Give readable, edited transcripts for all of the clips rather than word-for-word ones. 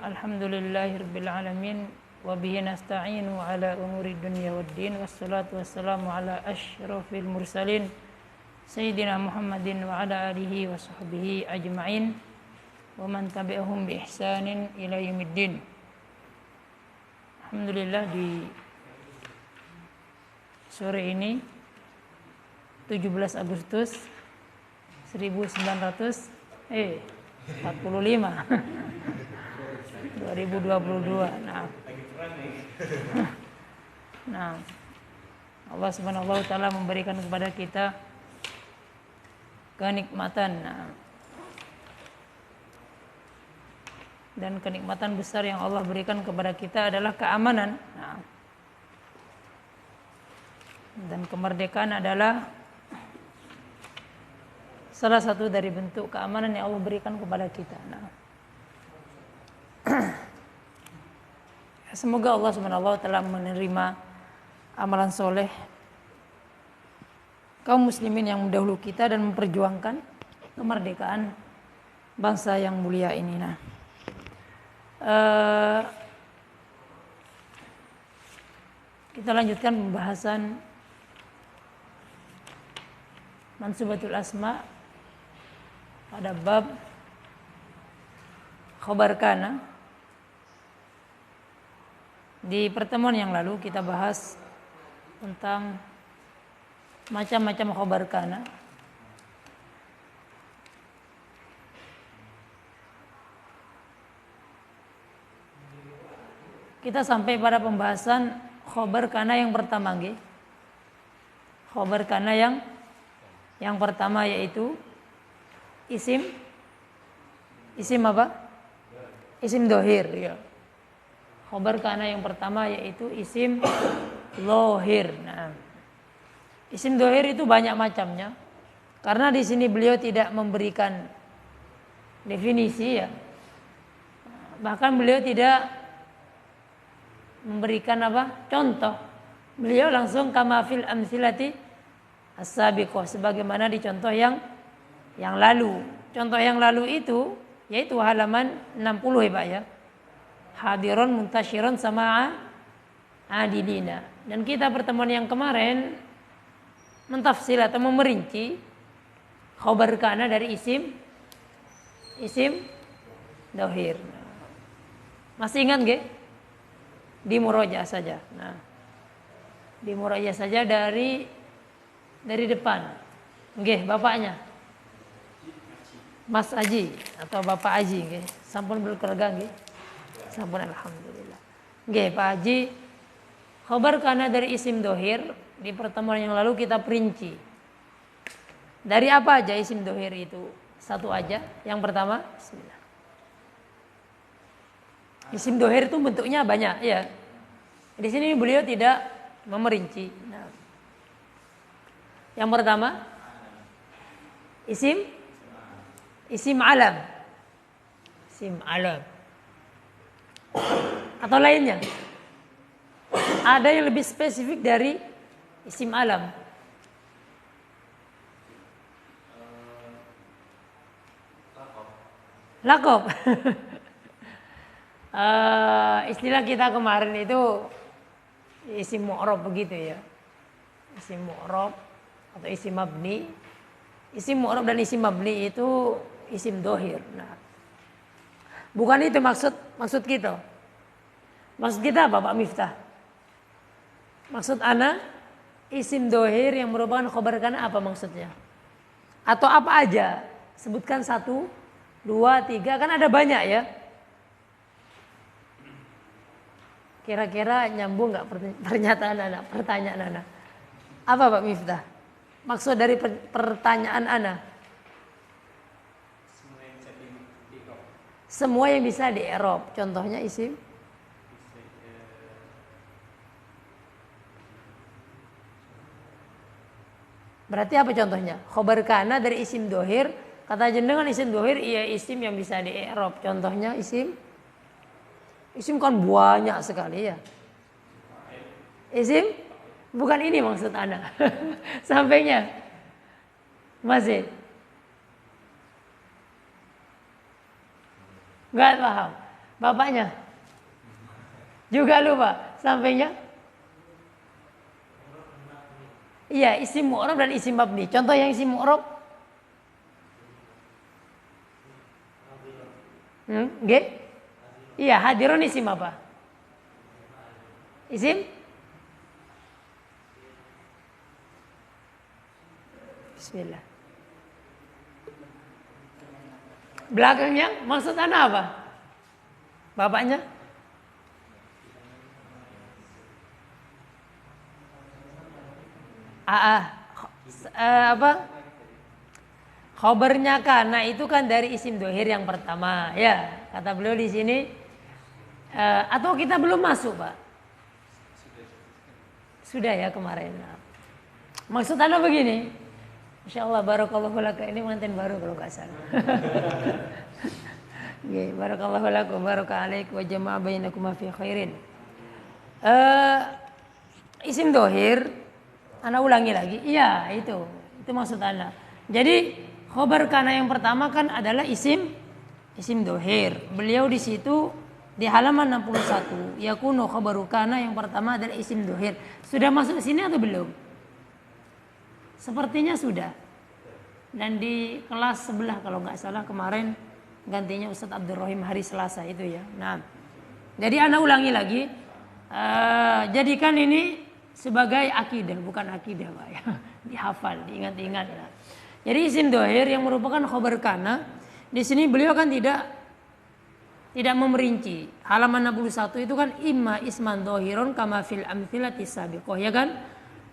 Alhamdulillahirabbil alamin wa bihi nasta'inu ala umuri dunya waddin wassalatu wassalamu ala asyrafil mursalin sayyidina Muhammadin wa ala alihi wa sahbihi ajma'in wa man tabi'ahum bi ihsanin ila yaumiddin. Alhamdulillah, di sore ini 17 Agustus 1945 2022. Nah, Allah Subhanahu wa taala memberikan kepada kita kenikmatan. Dan kenikmatan besar yang Allah berikan kepada kita adalah keamanan. Dan kemerdekaan adalah salah satu dari bentuk keamanan yang Allah berikan kepada kita. Semoga Allah Subhanahu wa taala menerima amalan soleh kaum muslimin yang mendahulu kita dan memperjuangkan kemerdekaan bangsa yang mulia ini. Kita lanjutkan pembahasan Mansubatul Asma pada bab khabar kana. Di pertemuan yang lalu kita bahas tentang macam-macam khabar kana. Kita sampai pada pembahasan khabar kana yang pertama, nggih. Khabar kana yang pertama yaitu isim apa? Isim dohir, ya. Khabar kana yang pertama yaitu isim lohir. Nah, isim dohir itu banyak macamnya. Karena di sini beliau tidak memberikan definisi, ya. Bahkan beliau tidak memberikan contoh. Beliau langsung kama fil amsilati as-sabiqah, sebagaimana di contoh yang lalu. Contoh yang lalu itu yaitu halaman 60, ya Pak, ya. Hadirun muntasyiron sama'a adilina. Dan kita pertemuan yang kemarin mentafsir atau memerinci khabar kana dari isim dohir. Masih ingat nggih? Di murojaah saja. Nah, di murojaah saja dari depan. Nggih, bapaknya Mas Aji atau Bapak Aji, nggih. Sampun berkeluarga nggih. Sampun, alhamdulillah. Nggih, Pak Haji, khabar kana dari isim dohir di pertemuan yang lalu kita perinci. Dari apa aja isim dohir itu? Satu aja. Yang pertama, bismillah. Isim dohir itu bentuknya banyak, ya. Di sini beliau tidak memerinci. Nah, yang pertama, isim alam. Isim alam. Atau lainnya. Ada yang lebih spesifik dari isim alam. Lakob. Istilah kita kemarin itu isim mu'rab begitu, ya. Isim mu'rab atau isim mabni. Isim mu'rab dan isim mabni itu isim dohir. Nah, bukan itu maksud kita. Maksud kita apa, Pak Miftah? Maksud ana isim dohir yang merupakan khabar kana apa maksudnya? Atau apa aja? Sebutkan 1, 2, 3, kan ada banyak, ya. Kira-kira nyambung nggak pertanyaan ana? Apa Pak Miftah? Maksud dari pertanyaan ana? Semua yang bisa di i'rab. Contohnya isim. Berarti apa contohnya? Khabar kana dari isim dohir. Kata jenengan isim dohir, iya isim yang bisa di i'rab. Contohnya isim kan banyak sekali, ya. Isim bukan ini maksud ana. Sampainya masih nggak paham. Bapaknya? Juga lupa. Sampingnya? Iya, isim mu'rab dan isim mabni. Contoh yang isim mu'rab? Nggih? Iya, hadirun isim apa? Isim? Bismillah. Belakangnya maksud Anda apa? Bapaknya? Apa? Khobarnya kana itu kan dari isim dohir yang pertama, ya kata beliau di sini. Atau kita belum masuk, Pak? Sudah ya kemarin. Maksud Anda begini, Masya Allah, barakallahu lakum, ini manten baru kalau nggak salah. Barakallahu lakum, barakalaik wa jama'a bainakum fi khairin. Isim dohir, Anda ulangi lagi. Iya, itu maksud Anda. Jadi khobar kana yang pertama kan adalah isim dohir. Beliau di situ di halaman 61, yakunu khabaru kana yang pertama adalah isim dohir. Sudah masuk ke sini atau belum? Sepertinya sudah. Dan di kelas sebelah kalau nggak salah kemarin gantinya Ustadz Abdurrahim hari Selasa itu ya. Nah, jadi Anda ulangi lagi. Jadikan ini sebagai akidah, bukan akidah, Pak ya. Dihafal, diingat-ingat ya. Jadi isim dohir yang merupakan khobar kana, di sini beliau kan tidak memerinci. Halaman 61 itu kan imma isman dohirun kama fil amthilati sabiqah, ya kan?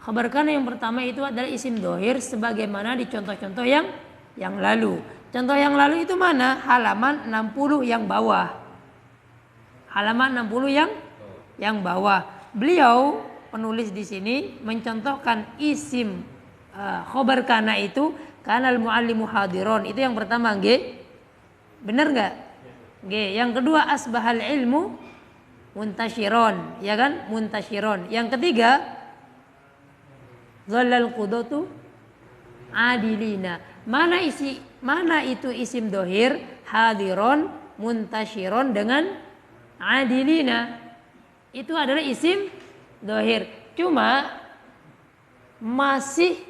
Khabar kana yang pertama itu adalah isim dohir sebagaimana di contoh-contoh yang lalu. Contoh yang lalu itu mana? Halaman 60 yang bawah. Halaman 60 yang bawah. Beliau penulis di sini mencontohkan isim khabar kana itu kanal muallimu hadiron. Itu yang pertama, nggih. Benar enggak? Nggih. Yang kedua asbahal ilmu muntasyiron, ya kan? Muntasyiron. Yang ketiga dhallal qudatu adilina. Mana itu isim dohir? Hadiron, muntasyiron dengan adilina. Itu adalah isim dohir. Cuma masih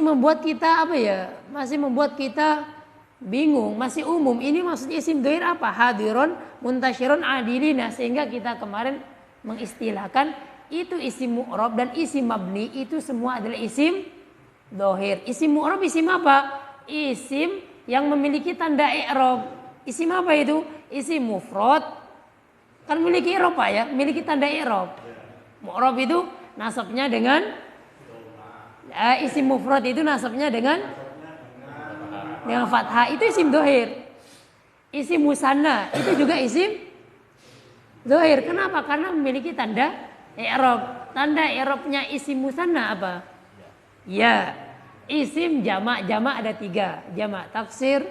membuat kita apa ya? Masih membuat kita bingung, masih umum. Ini maksudnya isim dohir apa? Hadiron, muntasyiron, adilina. Sehingga kita kemarin mengistilahkan itu isim mu'rab dan isim mabni itu semua adalah isim dohir. Isim mu'rab isim apa? Isim yang memiliki tanda i'rab. Isim apa itu? Isim mufrad. Kan memiliki i'rab, Pak ya, memiliki tanda i'rab. Mu'rab itu nasabnya dengan isim mufrad itu nasabnya dengan fathah. Itu isim dohir. Isim musanna itu juga isim dohir. Kenapa? Karena memiliki tanda i'rab. Tanda i'rabnya isim musanna apa? Ya, isim jamak. Jamak ada 3. Jamak taksir,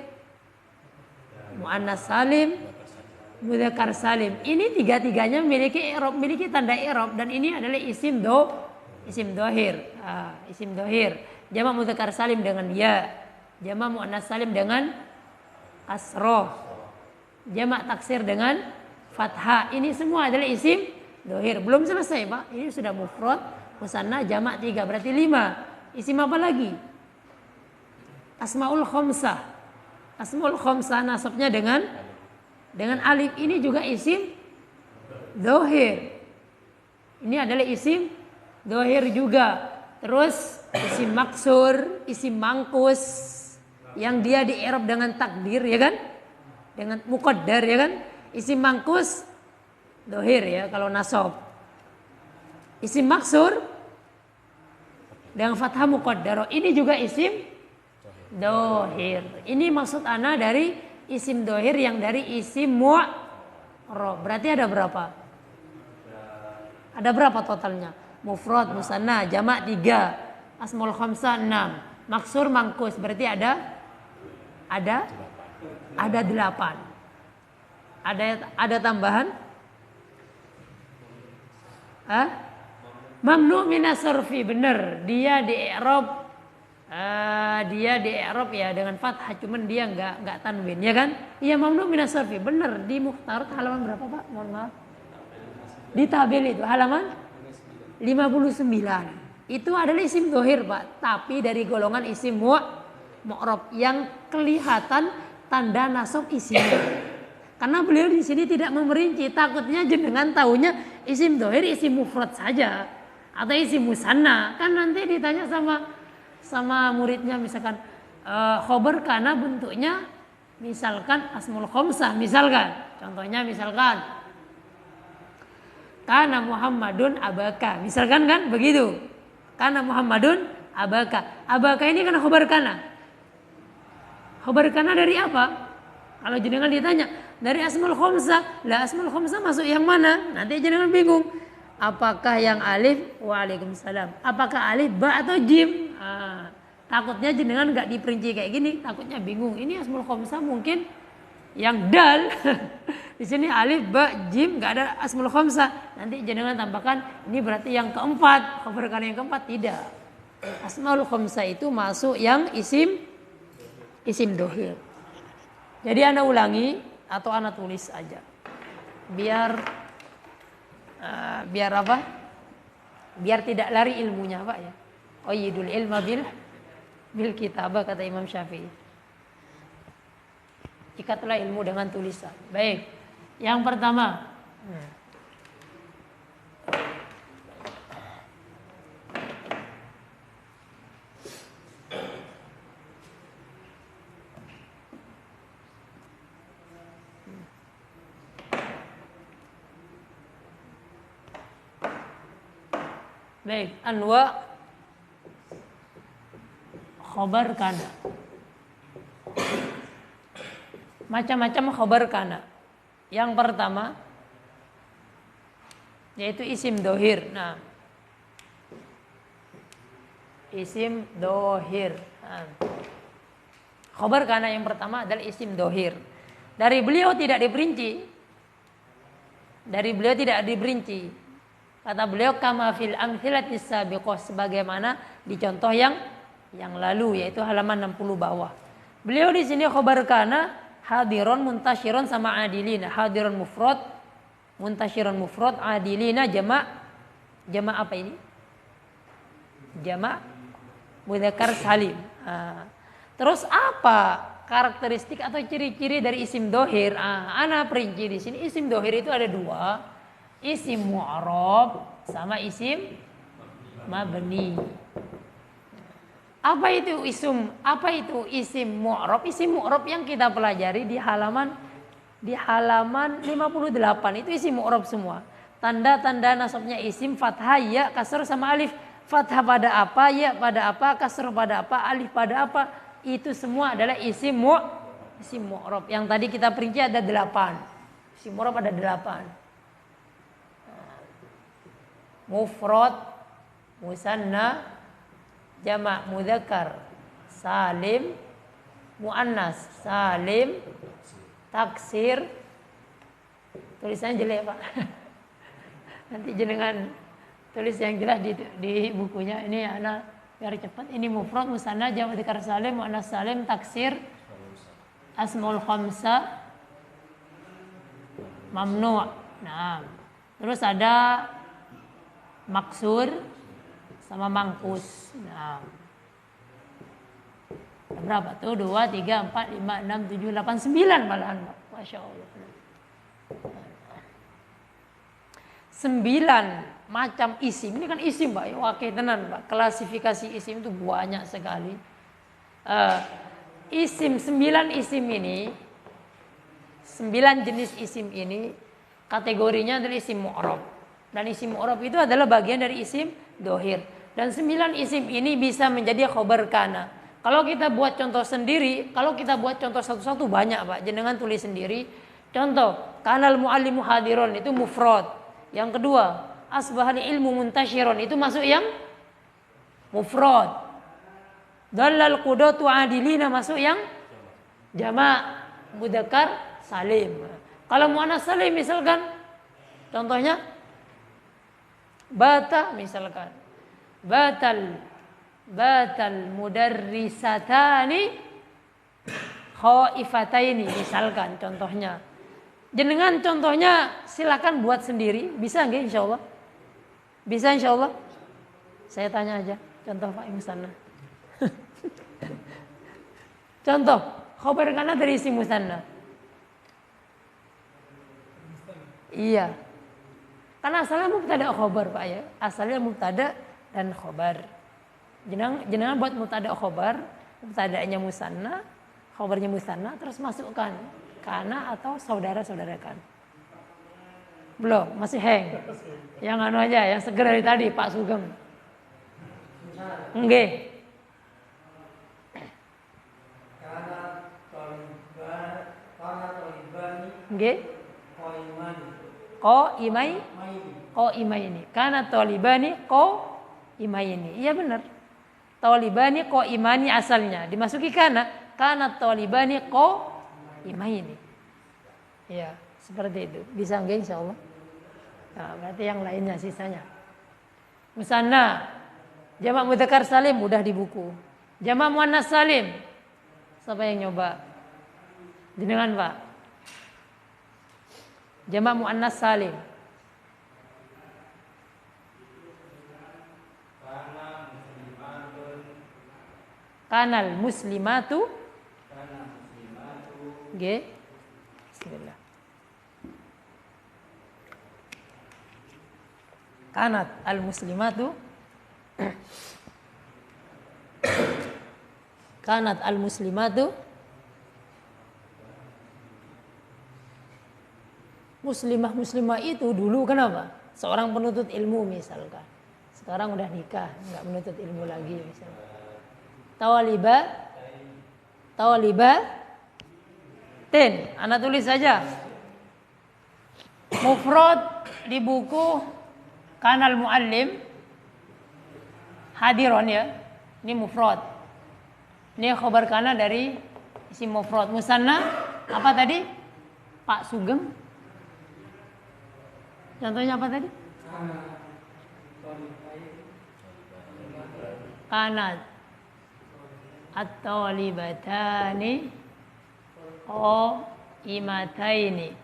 muannas salim, mudzakkar salim. Ini 3-3-nya memiliki i'rab, memiliki tanda i'rab, dan ini adalah isim dohir. Isim dohir. Jamak mudzakkar salim dengan ya. Jamak muannas salim dengan kasroh. Jamak taksir dengan fathah. Ini semua adalah isim dohir. Belum selesai, Pak. Ini sudah mufrad, musanna, jamak 3. Berarti 5. Isim apa lagi? Asmaul khamsah. Asmaul khamsah nasabnya dengan alif. Ini juga isim dohir. Ini adalah isim dohir juga. Terus isim maksur, isim mangkus yang dia di-i'rab dengan takdir, ya kan? Dengan muqaddar, ya kan? Isim mangkus dohir ya kalau nasab. Isim maksur dengan fathah muqaddar. Ini juga isim dohir. Ini maksud ana dari isim dohir yang dari isim mu'rab. Berarti ada berapa? Ada berapa totalnya? Mufrad, musanna, jamak 3, asmaul khamsah 6, maksur, mangkus. Berarti ada 8. Ada tambahan? Mamnu minas sarfi, benar. Dia di i'rab dia di i'rab ya dengan fathah, cuman dia nggak tanwin, ya kan? Iya, mamnu minas sarfi. Bener, di Mukhtarat halaman berapa, Pak? Mohon maaf. Di tabel itu halaman 59. Itu adalah isim dhohir, Pak, tapi dari golongan isim mu'rab yang kelihatan tanda nasab isinya. Karena beliau di sini tidak memerinci, takutnya jenengan tahunya isim dhohir isim mufrad saja atau isim musanna. Kan nanti ditanya sama muridnya misalkan khobar kana bentuknya misalkan asmul khamsah, misalkan contohnya misalkan kana Muhammadun abaka, misalkan kan begitu, kana Muhammadun abaka ini kan khobar kana dari apa? Kalau jenengan ditanya dari asmul khamsah, lah asmul khamsah masuk yang mana? Nanti jenengan bingung. Apakah yang alif? Waalaikumsalam. Apakah alif, ba atau jim? Takutnya jenengan nggak diperinci kayak gini, takutnya bingung. Ini asmul khamsah mungkin yang dal. Di sini alif, ba, jim, nggak ada asmul khamsah. Nanti jenengan tambahkan ini berarti yang keempat. Khabar kana yang keempat, tidak. Asmaul khamsah itu masuk yang isim dhohir. Jadi Anda ulangi atau Anda tulis aja. Biar apa? Biar tidak lari ilmunya, Pak, ya. Qayyidul ilma bil kitabah, kata Imam Syafi'i. Ikatlah ilmu dengan tulisan. Baik. Yang pertama. Baik, anwa khobar kana. Macam-macam khobar kana. Yang pertama yaitu isim dhohir. Nah, isim dhohir. Nah, khobar kana yang pertama adalah isim dhohir. Dari beliau tidak diperinci. Kata beliau kama fil amthilatis sabiqah, sebagaimana di contoh yang lalu, yaitu halaman 60 bawah. Beliau di sini khobar kana hadiron muntasyiron sama adilina. Hadiron mufrad, muntasyiron mufrad, adilina jama' apa ini? Jama' mudzakkar salim. Terus apa karakteristik atau ciri-ciri dari isim dhohir? Ana perinci di sini. Isim dhohir itu ada dua. Isim mu'rab sama isim mabni. Apa itu isim mu'rab? Isim mu'rab yang kita pelajari di halaman 58 itu isim mu'rab semua. Tanda-tanda nasabnya isim fathah, ya, kasr sama alif. Fathah pada apa, ya pada apa, kasr pada apa, alif pada apa, itu semua adalah isim mu'rab. Yang tadi kita perinci ada 8. Isim mu'rab ada 8. Mufrad, musanna, jama' mudzakkar salim, muannas salim, taksir. Tulisannya jelek, Pak. Nanti jenengan tulis yang jelas di bukunya. Ini anak biar cepat. Ini mufrad, musanna, jama' mudzakkar salim, muannas salim, taksir, asmaul khamsah, mamnu'. Nah, terus ada maksur sama mangkus. Nah, berapa tuh? 2, 3, 4, 5, 6, 7, 8, 9 malahan, Pak. Masya Allah. 9 macam isim. Ini kan isim, Pak. Wakil tenan, Pak. Klasifikasi isim itu banyak sekali. Isim 9 isim ini, 9 jenis isim ini kategorinya adalah isim mu'rab. Dan isim mu'rab itu adalah bagian dari isim dhohir. Dan 9 isim ini bisa menjadi khobar kana. Kalau kita buat contoh sendiri, kalau kita buat contoh satu-satu banyak, Pak. Jenengan tulis sendiri. Contoh, kanal muallimu hadiron itu mufrad. Yang kedua, asbahal ilmu muntasyiron itu masuk yang mufrad. Dallal qudatu adilina masuk yang jama' mudzakkar salim. Kalau muannas salim misalkan contohnya bata, misalkan batal batal mudarrisatani khaifataini, misalkan contohnya. Jenengan contohnya silakan buat sendiri, bisa nggih insyaallah? Bisa insyaallah? Saya tanya aja, contoh Pak Musanna. Contoh, khabar kana dari isim musanna. Iya. Karena asalnya mubtada khabar Pak ya. Asalnya mubtada dan khabar. Jenengan buat mubtada khabar, mubtadanya musanna, khabarnya musanna, terus masukkan kana atau saudara-saudarakan. Belum, masih hang. Yang anu aja, yang seger dari tadi Pak Sugeng. Nggih. Nggih. Ko imaini. Kana talibani ko imaini. Iya benar. Talibani ko imani asalnya. Dimasuki kana talibani ko imaini. Ya, seperti itu. Bisa nggih insyaallah? Nah, berarti yang lainnya sisanya. Musanna, jamak mudzakkar salim udah di buku. Jamak muannas salim. Siapa yang nyoba? Jenengan, Pak. Jamak muannas salim. Kanal muslimatu. Nggih. Bismillah. Kanat al muslimatu. Kanat al muslimatu. Muslimah itu dulu kenapa? Seorang penuntut ilmu misalkan. Sekarang udah nikah, nggak menuntut ilmu lagi misalkan. Tawalibatin. Anda tulis saja. Mufrad di buku Kanal Muallim hadiron ya. Ini mufrad. Ini khabar kana dari isim mufrad. Musanna apa tadi? Pak Sugeng. Contohnya apa tadi? Kanat at-talibatani qaimataini.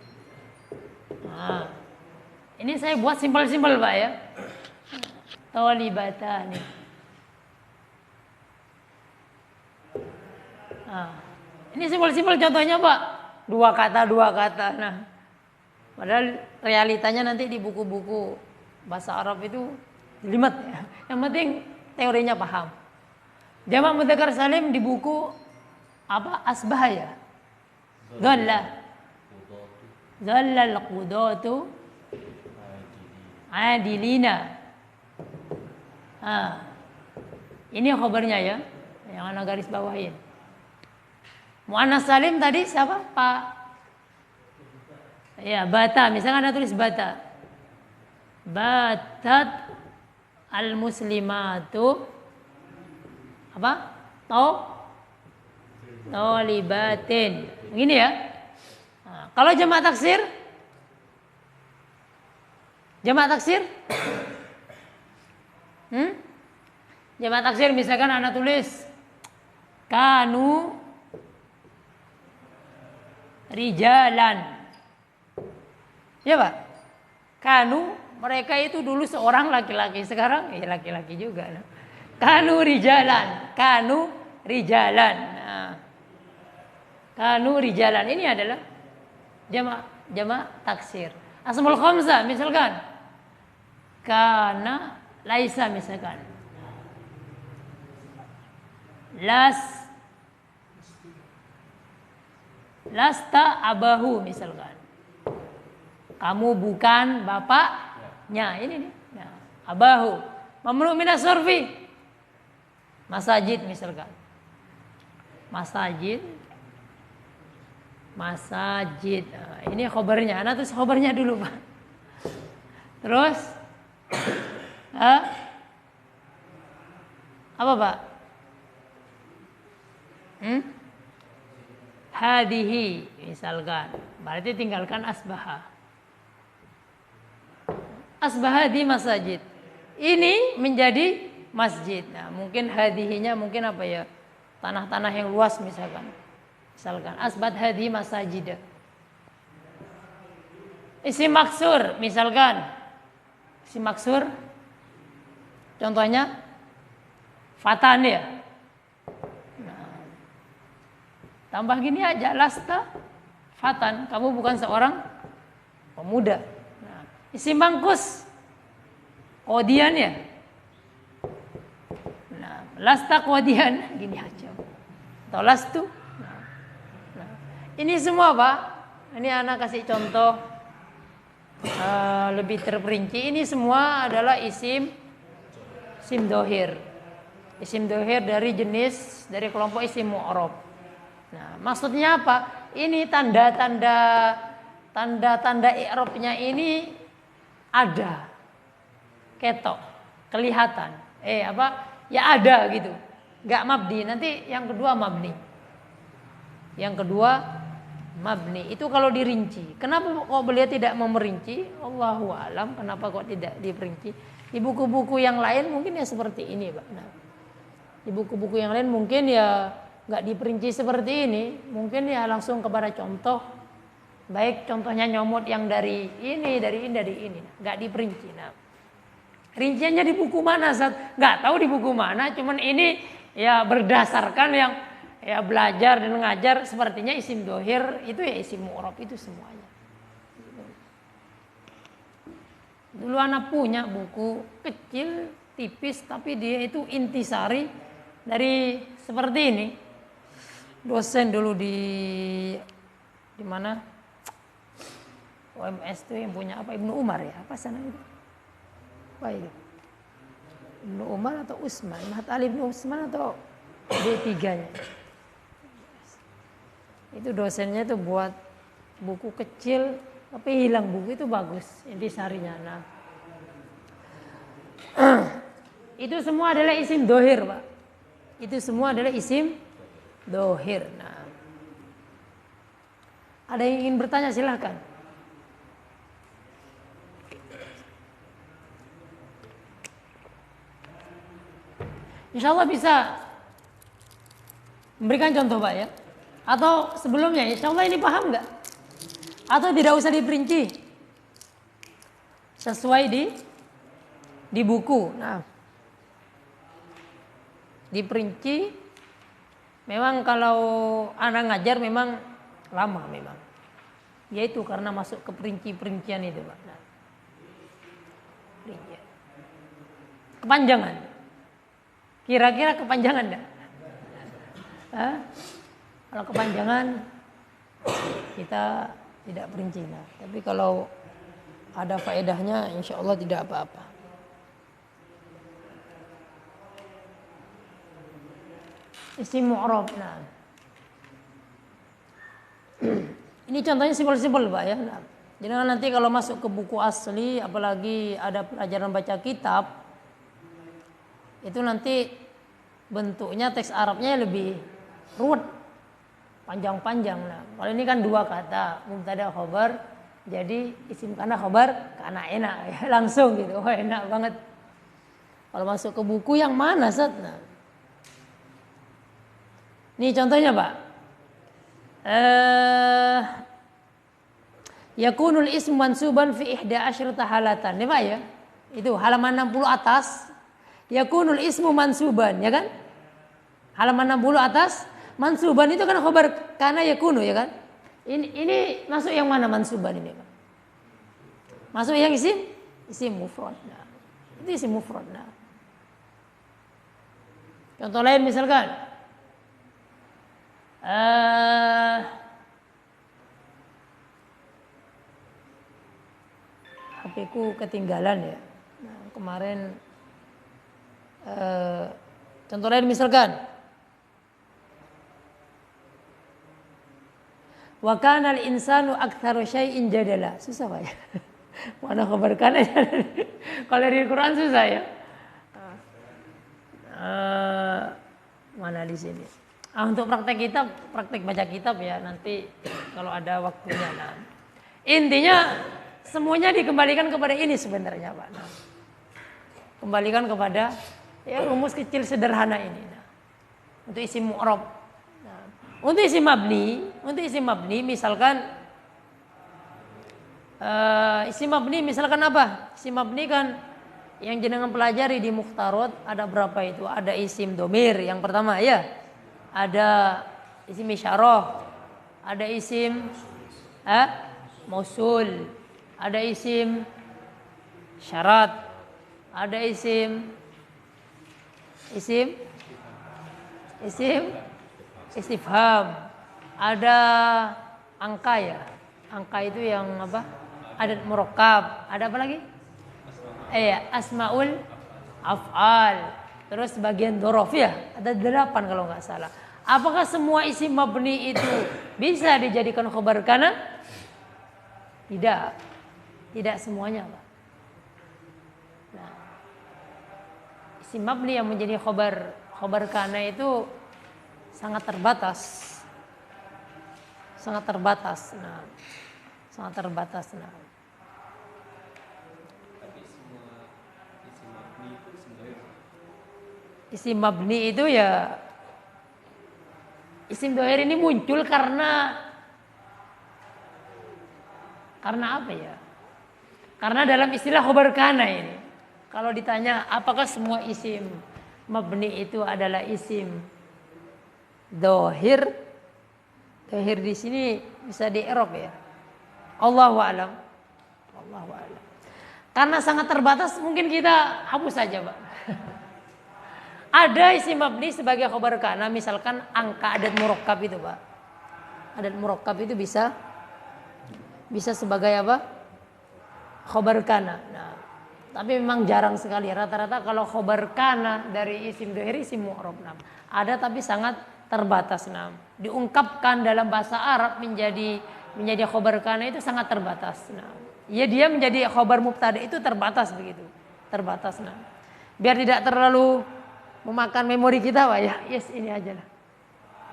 Nah, ini saya buat simpel-simpel Pak ya. Talibatani. Nah, ini simpel-simpel contohnya Pak. Dua kata. Nah, padahal realitanya nanti di buku-buku bahasa Arab itu jelimet ya. Yang penting teorinya paham. Jamak mudzakkar salim di buku apa? Asbah ya. Dhalla al-qudatu adilina. Ini khabarnya ya. Yang ana garis bawahin. Muannas salim tadi siapa? Pak. Ya, bata. Misalnya Anda tulis bata. Batat al-muslimatu apa? Talibatin. Begini ya. Nah, kalau jamak taksir? Jamak taksir? Jamak taksir misalkan Anda tulis kanu rijalan. Ya Pak? Kanu, mereka itu dulu seorang laki-laki, sekarang ya laki-laki juga. Kanu rijalan. Nah, kanu rijalan ini adalah jamak taksir. Asmaul khamsah misalkan. Kana laisa misalkan. Lasta abahu misalkan. Kamu bukan bapaknya. Ini nih. Nah, abahu. Mamnu minas sarfi. Masajid misalkan. Masajid. Nah, ini khobarnya. Nah, terus khobarnya dulu Pak. Terus apa Pak? Hadihi misalkan. Berarti tinggalkan asbaha. Asbaha di masajid. Ini menjadi masjid. Nah, mungkin hadihinya mungkin apa ya? Tanah-tanah yang luas misalkan. Misalkan asbat hadi masajid. Isim maksur misalkan. Isim maksur contohnya fatan ya. Nah, tambah gini aja lasta fatan, kamu bukan seorang pemuda. Nah, isim mangkus qodian ya. Nah, lasta qodian gini aja. Atau lastu. Nah, ini semua Pak. Ini anak kasih contoh lebih terperinci. Ini semua adalah isim dohir. Isim dohir dari jenis dari kelompok isim mu'rab. Nah, maksudnya apa? Ini tanda-tanda i'rabnya ini ada, ketok, kelihatan. Ya ada gitu. Gak mabni. Nanti yang kedua mabni. Yang kedua mabni. Itu kalau dirinci. Kenapa kok beliau tidak memerinci? Allahu a'lam. Kenapa kok tidak diperinci? Di buku-buku yang lain mungkin ya seperti ini, Pak. Nah, di buku-buku yang lain mungkin ya nggak diperinci seperti ini. Mungkin ya langsung kepada contoh. Baik contohnya nyomot yang dari ini. Nggak diperinci. Nah, rinciannya di buku mana, Ustaz? Nggak tahu di buku mana. Cuman ini ya berdasarkan yang ya belajar dan ngajar. Sepertinya isim dohir itu ya isim mu'rab itu semuanya. Dulu anak punya buku kecil, tipis, tapi dia itu intisari dari seperti ini. Dosen dulu di mana? OMS itu yang punya apa? Ibnu Umar ya? Apa sana itu? Apa itu? Ibnu Umar atau Utsman? Mahat Ali Ibnu Utsman atau D3-nya? Itu dosennya itu buat buku kecil, tapi hilang buku itu bagus intisarinya. Nah, itu semua adalah isim dohir, Pak. Itu semua adalah isim dohir. Nah, ada yang ingin bertanya silahkan. Insya Allah bisa memberikan contoh Pak ya. Atau sebelumnya insya Allah ini paham nggak? Atau tidak usah diperinci? Sesuai di buku. Nah, diperinci memang kalau anak ngajar memang lama memang. Yaitu karena masuk ke perinci-perincian itu Pak. Nah, perincian. Kepanjangan. Kira-kira kepanjangan enggak? Kalau kepanjangan kita tidak perinci. Nah, tapi kalau ada faedahnya insya Allah tidak apa-apa. Isim mu'rab. Nah, ini contohnya simpel-simpel Pak ya. Nah, jadi nanti kalau masuk ke buku asli, apalagi ada pelajaran baca kitab, itu nanti bentuknya teks Arabnya lebih ruwet, panjang-panjang. Nah, kalau ini kan dua kata, mubtada khobar, jadi isim kana khobar, kana enak ya, langsung gitu. Oh, enak banget. Kalau masuk ke buku yang mana, Ustaz? Nah, ini contohnya, Pak. Yakunul ismu mansuban fi ihda asyrata halatan. Ini Pak ya. Itu halaman 60 atas. Yakunul ismu mansuban, ya kan? Halaman 60 atas, mansuban itu kan khabar kana yakunu, ya kan? Ini masuk yang mana mansuban ini, Pak? Masuk yang isim mufrad. Nah, itu isim mufrad. Nah. Contoh lain misalkan HP-ku ketinggalan ya. Nah, kemarin contoh lain misalkan wa kana al-insanu aktsaru syai'in jadala. Susah Pak ya. Mana khabar kana? Kalau di Quran susah ya. Mana di sini? Untuk praktek baca kitab ya nanti kalau ada waktunya. Nah, intinya semuanya dikembalikan kepada ini sebenarnya Pak. Nah, kembalikan kepada Ya, rumus kecil sederhana ini. Nah, untuk isim mu'rab. Nah, untuk isim mabni misalkan isim mabni misalkan apa? Isim mabni kan yang jenengan pelajari di Mukhtarot ada berapa itu? Ada isim domir yang pertama ya. Ada isim isyarah. Ada isim mausul. Ada isim syarat. Ada isim istifham. Ada angka ya. Angka itu yang apa? Adat murakkab. Ada apa lagi? Asmaul af'al. Terus bagian dzaraf ya. Ada 8 kalau nggak salah. Apakah semua isim mabni itu bisa dijadikan khabar kana? Tidak. Tidak semuanya, Pak. Nah, isim mabni yang menjadi khabar kana itu sangat terbatas. Sangat terbatas. Nah, sangat terbatas. Nah. Isim mabni itu ya isim dohir ini muncul karena apa ya? Karena dalam istilah khabar kana ini. Kalau ditanya apakah semua isim mabni itu adalah isim dohir? Dohir di sini bisa di-i'rab ya. Allahu a'lam. Allahu a'lam. Karena sangat terbatas mungkin kita hapus saja, Pak. Ada isim mabni sebagai khabar kana, misalkan angka adat murakkab itu, Pak. Adat murakkab itu bisa sebagai apa? Khabar kana. Nah, tapi memang jarang sekali. Rata-rata kalau khabar kana dari isim dohir isim mu'rab. Nah, ada tapi sangat terbatas. Nah, diungkapkan dalam bahasa Arab menjadi khabar kana itu sangat terbatas. Nah, ya dia menjadi khabar mubtada itu terbatas begitu. Terbatas. Nah, biar tidak terlalu memakan memori kita, Pak ya. Yes, ini aja lah.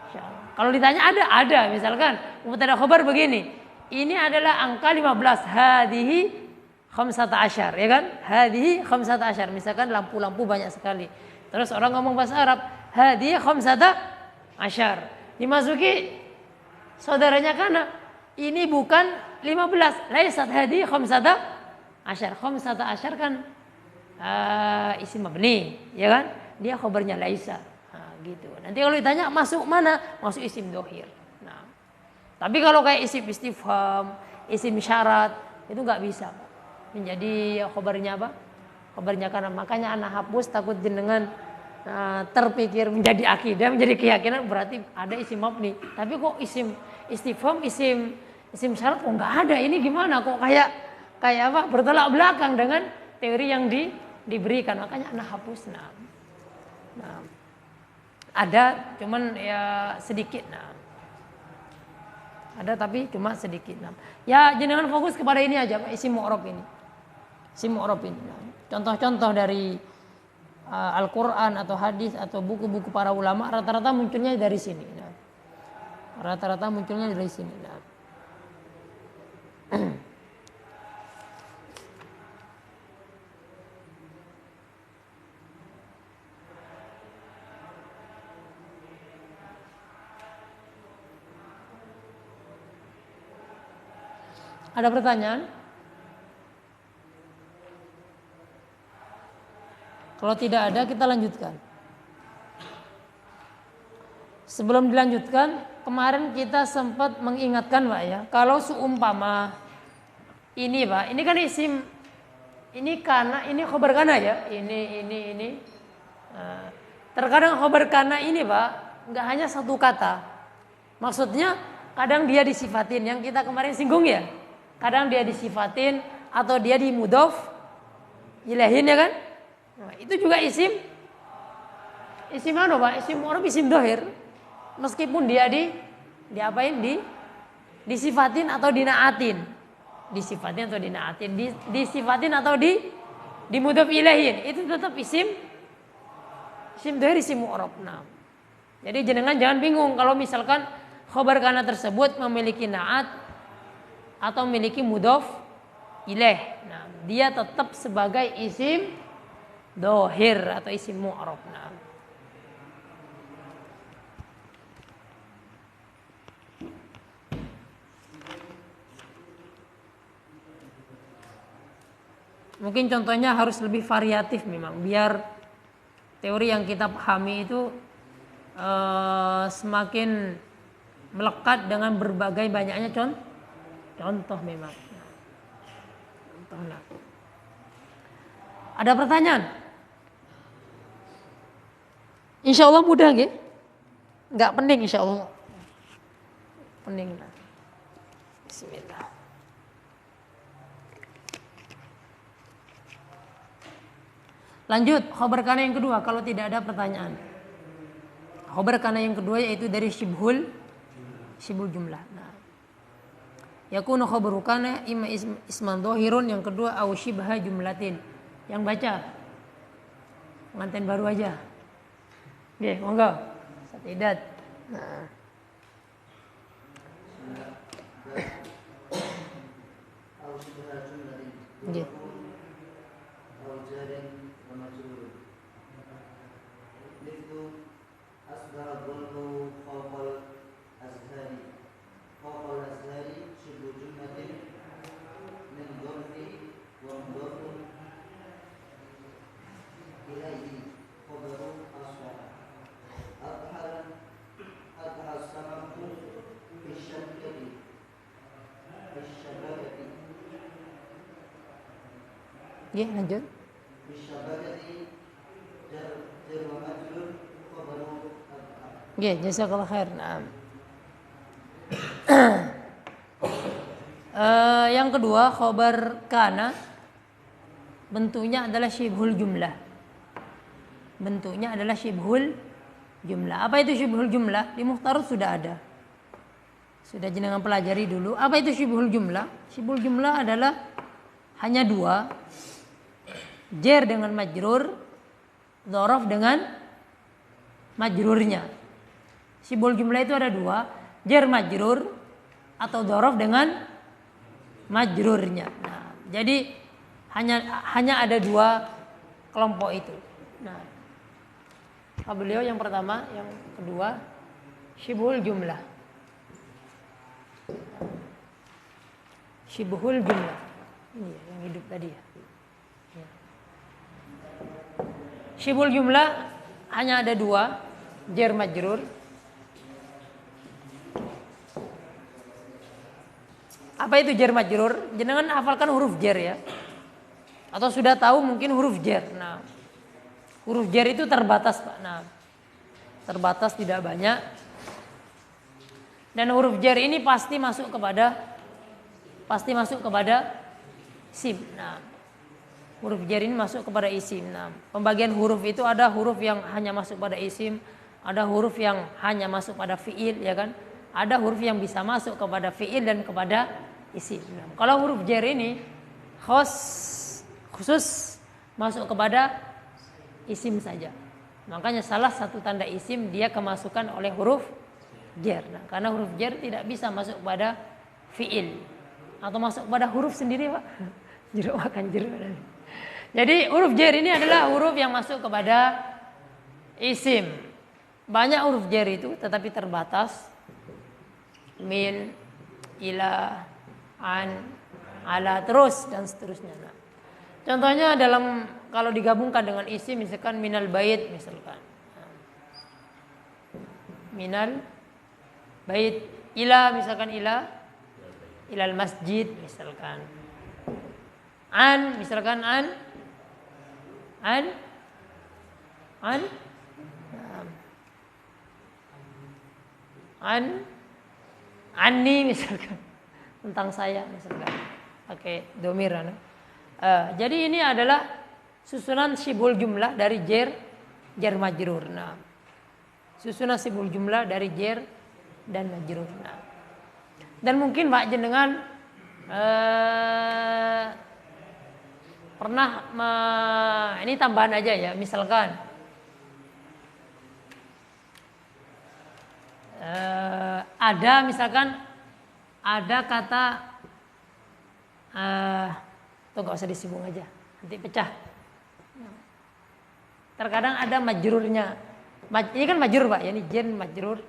Insyaallah. Kalau ditanya ada misalkan mubtada khabar begini. Ini adalah angka 15. Hadhihi 15, ya kan? Hadhihi 15. Misalkan lampu-lampu banyak sekali. Terus orang ngomong bahasa Arab, hadhihi 15. Dimasuki saudaranya kana. Ini bukan 15. Laisat hadhihi 15. 15 kan isim mabni, ya kan? Dia khabarnya laisa. Nah, gitu. Nanti kalau ditanya masuk mana? Masuk isim dohir. Nah, tapi kalau kayak isim istifham, isim syarat itu nggak bisa, Pak. Menjadi khabarnya apa? Khabarnya karena makanya anak hapus takut jenengan terpikir menjadi akidah, menjadi keyakinan berarti ada isim mabni. Tapi kok isim istifham, isim syarat kok nggak ada? Ini gimana? Kok kayak apa? Bertolak belakang dengan teori yang diberikan. Makanya anak hapus. Nah, ada cuman ya sedikit. Nah, ada tapi cuma sedikit. Nah, ya jenengan fokus kepada ini aja, Pak, isim mu'rab ini. Isim mu'rab ini. Nah, contoh-contoh dari Al-Quran atau hadis atau buku-buku para ulama rata-rata munculnya dari sini. Nah, rata-rata munculnya dari sini. Nah. Ada pertanyaan? Kalau tidak ada kita lanjutkan. Sebelum dilanjutkan, kemarin kita sempat mengingatkan, Pak ya, kalau seumpama ini, Pak, ini kan isim, ini kana, ini khabar kana ya, ini. Terkadang khabar kana ini, Pak, nggak hanya satu kata. Maksudnya kadang dia disifatin, yang kita kemarin singgung ya. Kadang dia disifatin atau dia dimudhof ilahin, ya kan? Nah, itu juga isim mana, Pak? Isim mu'rab, isim dohir. Meskipun dia disifatin atau dinaatin. Disifatin atau dinaatin, disifatin atau dimudhof ilahin, itu tetap isim dohir, isim mu'rab. Nah, jadi jenengan jangan bingung kalau misalkan khabar kana tersebut memiliki naat atau memiliki mudhof ilaih. Nah, dia tetap sebagai isim dohir atau isim mu'rab. Nah. Mungkin contohnya harus lebih variatif memang, biar teori yang kita pahami itu semakin melekat dengan berbagai banyaknya contoh memang. Contoh. Nah. Ada pertanyaan? Insya Allah mudah nggih? Nggak pening insya Allah. Pening. Bismillah. Lanjut, khobar kana yang kedua kalau tidak ada pertanyaan. Khobar kana yang kedua yaitu dari syibhul jumlah. Nah. Yakunu khobaru kana imma isman dhahirun, yang kedua au syibha jumlatin. Yang baca pengantin baru aja. Oke, monggo. Satidat. Nah. Oke. Ya, lanjut. Ya, jazakallah khair. Nah. Yang kedua, khobar kana bentuknya adalah syibhul jumlah. Bentuknya adalah syibhul jumlah. Apa itu syibhul jumlah? Di Mukhtarut sudah ada. Sudah jenengan pelajari dulu. Apa itu syibhul jumlah? Syibhul jumlah adalah hanya dua. Jar dengan majrur, dzaraf dengan majrurnya. Syibhul jumlah itu ada dua, jar majrur atau dzaraf dengan majrurnya. Nah, jadi hanya ada dua kelompok itu. Nah, beliau yang pertama, yang kedua syibhul jumlah. Syibhul jumlah. Ini yang hidup tadi ya. Syibhul jumlah hanya ada dua, jar majrur. Apa itu jar majrur? Jenengan hafalkan huruf jar ya. Atau sudah tahu mungkin huruf jar. Nah, huruf jar itu terbatas, Pak. Nah, terbatas, tidak banyak. Dan huruf jar ini pasti masuk kepada isim. Nah, huruf jar ini masuk kepada isim. Nah, pembagian huruf itu ada huruf yang hanya masuk pada isim, ada huruf yang hanya masuk pada fiil, ya kan? Ada huruf yang bisa masuk kepada fiil dan kepada isim. Nah, kalau huruf jar ini khusus masuk kepada isim saja. Makanya salah satu tanda isim dia kemasukan oleh huruf jar. Nah, karena huruf jar tidak bisa masuk pada fiil atau masuk pada huruf sendiri, Pak. Jeruk makan jeruk. Jadi huruf jar ini adalah huruf yang masuk kepada isim. Banyak huruf jar itu tetapi terbatas. Min, ila, an, ala, terus dan seterusnya. Nah, contohnya kalau digabungkan dengan isim misalkan minal bait misalkan. Minal bait, ila misalkan ilal masjid misalkan. An misalkan anni misalkan, tentang saya misalkan pakai domir. Jadi ini adalah susunan syibhul jumlah dari jar majrur. Nah, susunan syibhul jumlah dari jar dan majrur. Nah, dan mungkin Pak jenengan pernah ini tambahan aja ya, misalkan ada kata tuh gak usah disinggung aja, nanti pecah. terkadang ada majrurnya. Ini kan majrur Pak, ya ini jen majrur.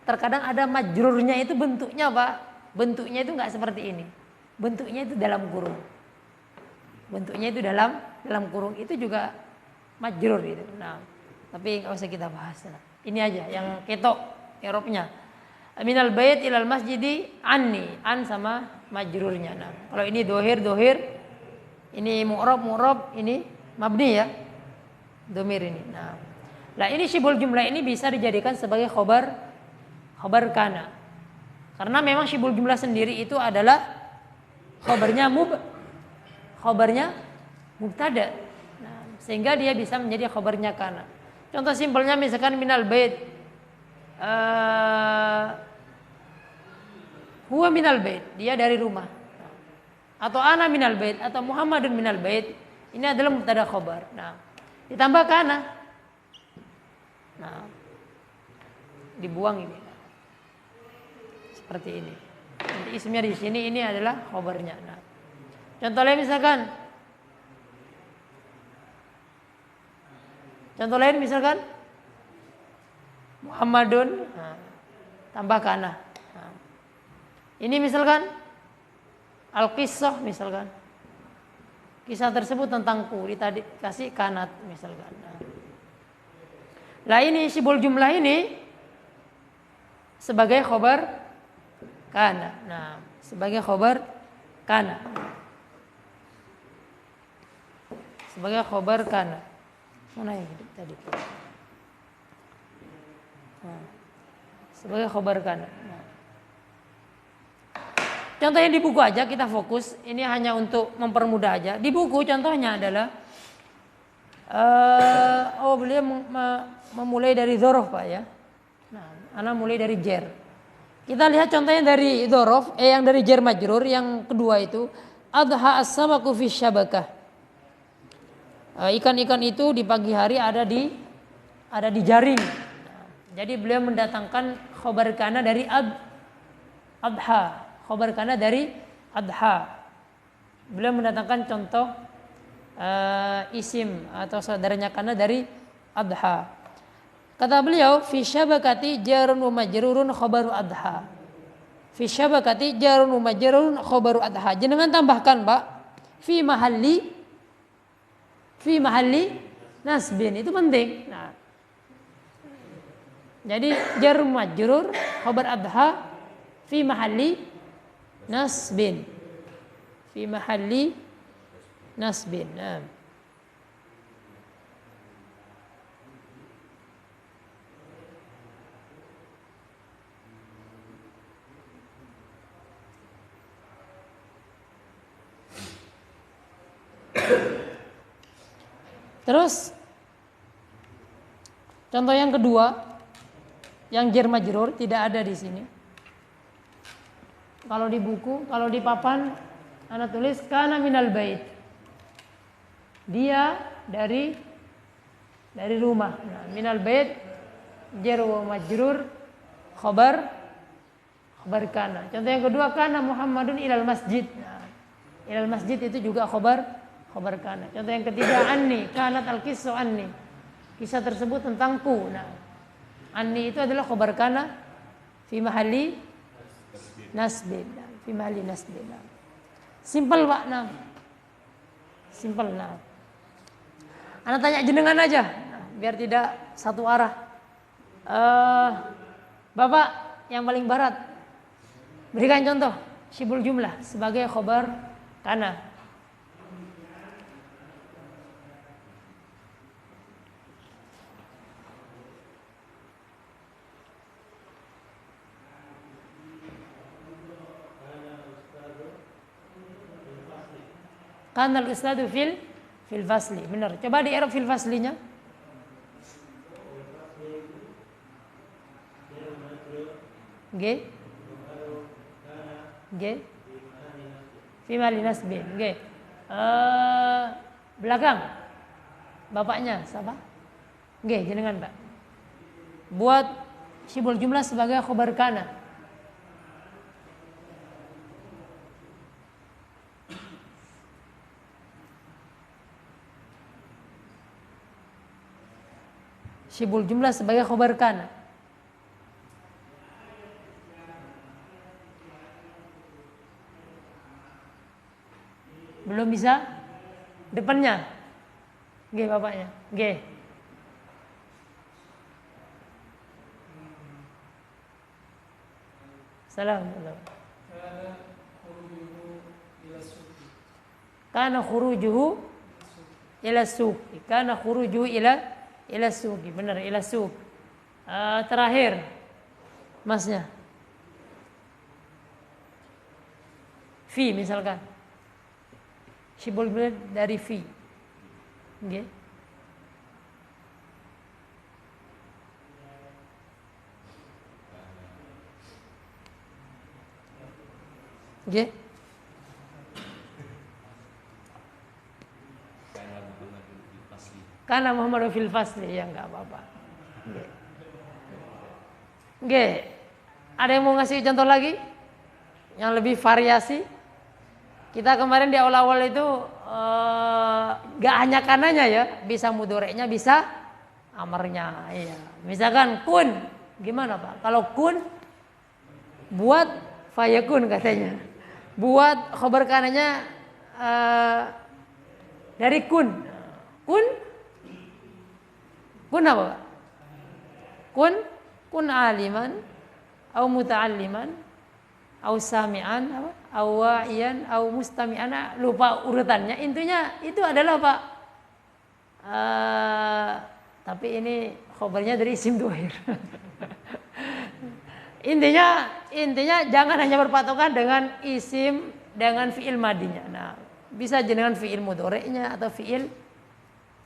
Terkadang ada majrurnya itu bentuknya Pak. Bentuknya itu nggak seperti ini. Bentuknya itu dalam kurung. Bentuknya itu dalam kurung, itu juga majrur gitu. Nah, tapi nggak usah kita bahas. Nah, ini aja yang ketok i'rabnya. Minal bait ilal masjidi anni, an sama majrurnya. Nah, kalau ini dohir, ini mu'rab, ini mabni ya. Domir ini. Nah, ini syibul jumlah ini bisa dijadikan sebagai khobar kana. Karena memang syibul jumlah sendiri itu adalah khobarnya mubtada. Nah, sehingga dia bisa menjadi khobarnya kana. Contoh simpelnya misalkan minal bait. Huwa minal bait, dia dari rumah. Atau ana minal bait atau Muhammadun minal bait. Ini adalah mubtada khobar. Nah, ditambah kana. Nah, dibuang ini. Seperti ini. Nanti ismnya di sini ini adalah khobarnya. Nah, contoh lain misalkan Muhammadun, nah, tambah kana. Nah, ini misalkan al-qissah misalkan. Kisah tersebut tentangku, tadi kasih kanat misalkan. Nah, ini syibul jumlah ini sebagai khobar kana. Nah, sebagai khobar kana. Sebagai khobar kana. Mana yang tadi? Nah, sebagai khobar kana. Nah. Contohnya di buku aja kita fokus. Ini hanya untuk mempermudah aja. Di buku contohnya adalah beliau memulai dari dzaraf Pak ya. Nah, ana mulai dari jar. Kita lihat contohnya dari dzaraf, yang dari jar majrur, yang kedua itu adha as-samaku fi syabakah. Ikan-ikan itu di pagi hari ada di jaring. Nah, jadi beliau mendatangkan khobar kana dari adha. Khobar kana dari adha. Beliau mendatangkan contoh isim atau saudaranya kana dari adha. Kata beliau fi syabakati jarun wa majrurun khabaru adha. Fi syabakati jarun wa majrurun khabaru adha. Jangan tambahkan Pak fi mahalli nasbin, itu penting. Nah, jadi jar majrur khabar adha fi mahalli nasbin. Fi mahalli nasbin. Nah. Terus contoh yang kedua, yang jar majrur tidak ada di sini. Kalau di buku, kalau di papan ana tulis kana minal bait. Dia dari rumah. Nah, minal bait jar wa majrur khabar kana. Contoh yang kedua kana Muhammadun ilal masjid. Nah, ilal masjid itu juga khabar kana. Contoh yang ketiga anni kanat al-qissu anni. Kisah tersebut tentangku. Nah, anni itu adalah khabar kana fi mahalli nasbin. Fi mahalli nasbin. Simpel Pak. Nah. Simpel. Nah. Ana tanya jenengan aja, nah, biar tidak satu arah. Bapak yang paling barat, berikan contoh syibul jumlah sebagai khabar kana. Kanal ustadu fil fasli. Benar. Coba di i'rab fil faslinya. G. Fi mali nasbin. G. Belakang. Bapaknya siapa? G, jenengan Pak. Buat syibul jumlah sebagai khabar kana. Syibul jumlah sebagai khobar kana. Belum bisa? Depannya. Nggih bapaknya. Nggih. Salam. Kana khurujuhu ila suq. Kana khurujuhu ila suq. Benar, ila suq. Terakhir. Masnya. Fi misalkan. Syibul jumlah dari fi. Nggih. Nggih. Karena Muhammad fil fasli ya enggak apa-apa. Nggih. Nggih. Ada yang mau ngasih contoh lagi? Yang lebih variasi? Kita kemarin di awal-awal itu gak hanya kananya ya, bisa mudoreknya, bisa amarnya. Iya. Misalkan kun, gimana Pak? Kalau kun buat fayakun katanya. Buat khobar kananya dari kun. Kun apa Pak? Kun aliman au muta'alliman au sami'an apa? Au wa'iyan au mustami'an, lupa urutannya. Intinya itu adalah Pak tapi ini khobarnya dari isim dhohir. Intinya jangan hanya berpatokan dengan isim dengan fiil madinya. Nah, bisa dengan fiil mudhoreknya atau fiil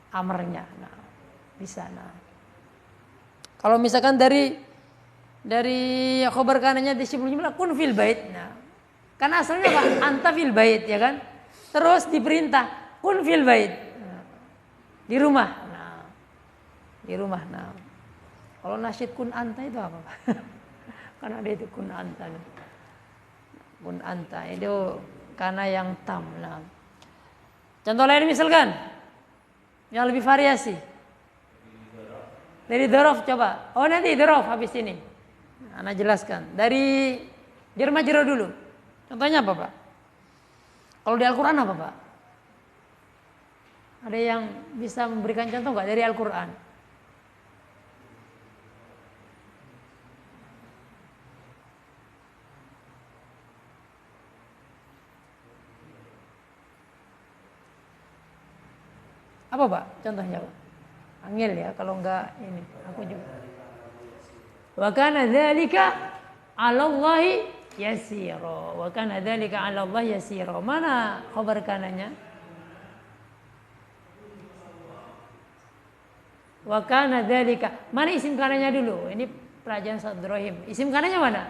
amarnya. Nah, bisa. Nah, kalau misalkan dari khobar kananya di syibul jumlah kun fil bait. Nah, kan asalnya Pak anta fil bait ya kan? Terus diperintah kun fil bait. Nah, di rumah. Nah, di rumah. Nah, kalau nasyid kun anta itu apa Pak? Kan ada itu kun anta. Kun anta itu karena yang tam. Nah, contoh lain misalkan yang lebih variasi. Dari dhorof coba. Oh nanti dhorof habis ini. Ana jelaskan. Dari jar majrur dulu. Contohnya apa Pak? Kalau di Al-Quran apa Pak? Ada yang bisa memberikan contoh nggak dari Al-Quran? Apa Pak? Contohnya Pak? Angel ya kalau enggak ini. Aku juga. Wa kana dzalika 'ala Allahi yasira. Wa kana dzalika 'ala Allah yasira. Mana khabar kananya? Wa kana dzalika. Mana isim kananya dulu? Ini pelajaran Ustaz Ibrahim. Isim kananya mana?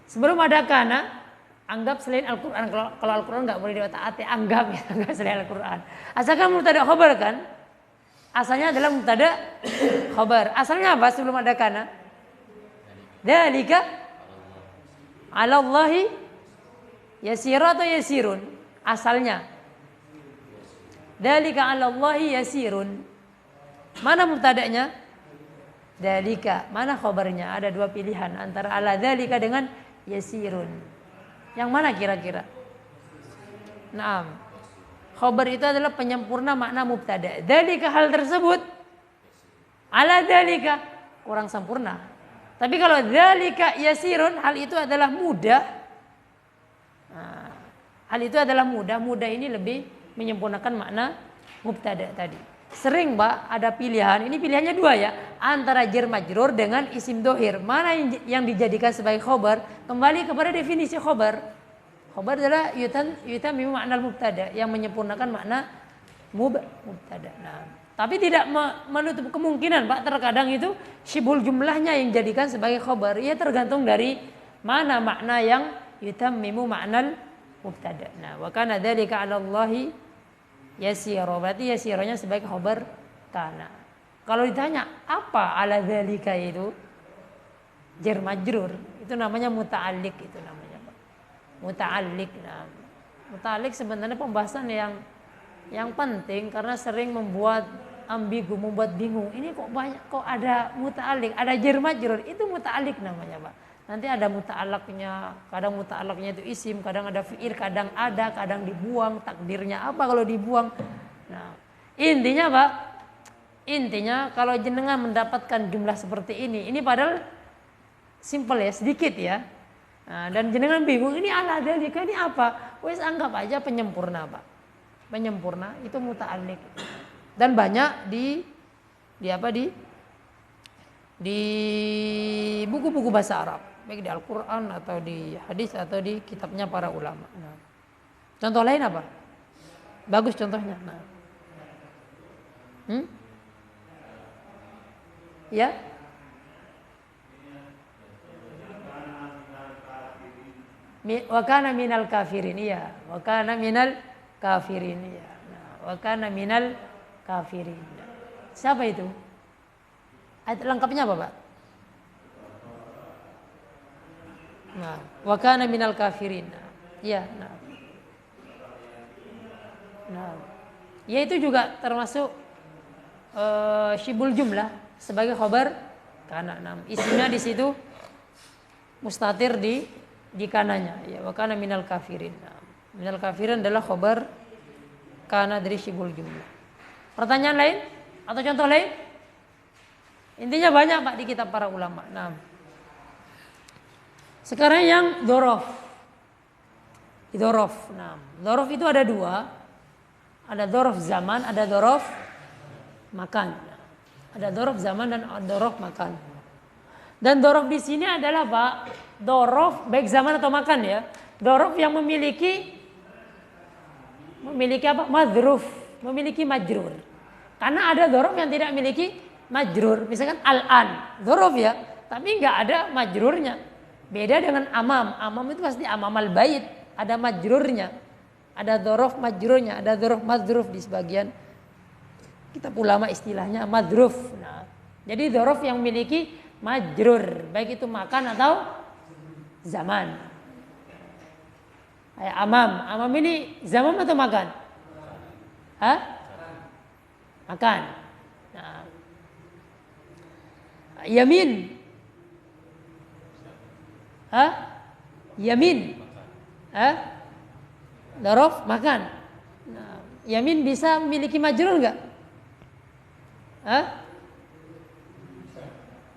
Sebelum ada kana, anggap selain Al-Quran. Kalau Al-Quran nggak boleh diotak-atik, anggap ya, anggap selain Al-Quran. Asalkan mubtada khabar kan? Asalnya adalah mubtada khabar. Asalnya apa sebelum ada kana? Dzalika 'ala Allahi yasira atau yasirun? Asalnya dzalika 'ala Allahi yasirun. Mana mubtadanya? Dzalika. Mana khabarnya? Ada dua pilihan antara 'ala dzalika dengan yasirun. Yang mana kira-kira? Naam. Khabar itu adalah penyempurna makna mubtada. Dzalika hal tersebut. Ala dzalika kurang sempurna. Tapi kalau dzalika yasirun hal itu adalah mudah. Nah, hal itu adalah mudah. Mudah ini lebih menyempurnakan makna mubtada tadi. Sering Pak ada pilihan. Ini pilihannya dua ya. Antara jar majrur dengan isim dhohir. Mana yang dijadikan sebagai khobar? Kembali kepada definisi khobar. Khobar adalah yutammimu makna mubtada, yang menyempurnakan makna mubtada. Nah, tapi tidak menutup kemungkinan Pak, terkadang itu syibul jumlahnya yang dijadikan sebagai khobar. Ya tergantung dari mana makna yang yutammimu makna mubtada. Nah, wa kana dzalika 'ala Allahi yasira. Berarti yasiranya sebagai khobar kana. Kalau ditanya apa 'ala dzalika itu? Jar majrur, itu namanya muta'alliq itu namanya. Muta'alliq. Nah, muta'alliq sebenarnya pembahasan yang penting karena sering membuat ambigu, membuat bingung. Ini kok banyak, kok ada muta'alliq, ada jar majrur, itu muta'alliq namanya, Pak. Nanti ada muta'alliqnya, kadang muta'alliqnya itu isim, kadang ada fi'il, kadang ada, kadang dibuang, takdirnya apa kalau dibuang. Nah, intinya Pak, intinya kalau jenengan mendapatkan jumlah seperti ini padahal simple ya, sedikit ya. Nah, dan jenengan bingung, ini ala dalika, ini apa? Wes anggap aja penyempurna, Pak. Penyempurna itu muta'alliq. Dan banyak di buku-buku bahasa Arab, baik di Al-Qur'an atau di hadis atau di kitabnya para ulama. Nah, contoh lain apa? Bagus contohnya. Nah. Ya? Wa kana minal kafirin, iya. Wa kana minal kafirin, iya. Nah, wa kana minal kafirin. Siapa itu? Ayat lengkapnya apa, Pak? Nah, wa kana minal kafirin. Iya, nah. Nah, ya itu juga termasuk syibul jumlah sebagai khabar kana. Nah, isinya di situ mustatir di kananya. Ya, wa kana minal kafirin. Nah, minal kafirin adalah khabar kana dari syibul jumlah. Pertanyaan lain atau contoh lain? Intinya banyak Pak di kitab para ulama. Nah, sekarang yang dzaraf. Dzaraf. Nah, dzaraf itu ada dua. Ada dzaraf zaman, ada dzaraf makan. Ada dzaraf zaman dan dzaraf makan. Dan dzaraf di sini adalah Pak, dzaraf baik zaman atau makan ya. Dzaraf yang memiliki apa? Madzruf, memiliki majrur. Karena ada dzaraf yang tidak memiliki majrur. Misalkan al-an, dzaraf ya, tapi enggak ada majrurnya. Beda dengan amam. Amam itu pasti amam al-bait, ada majrurnya. Ada dzaraf majrurnya, ada dzaraf madzruf di sebagian kitab ulama istilahnya madzruf. Nah, jadi dzaraf yang memiliki majrur, baik itu makan atau zaman. Kayak amam. Amam ini zaman atau makan? Hah? Makan. Nah. Yamin. Hah? Yamin. Hah? Dzaraf makan. Nah, yamin bisa memiliki majrur enggak? Hah?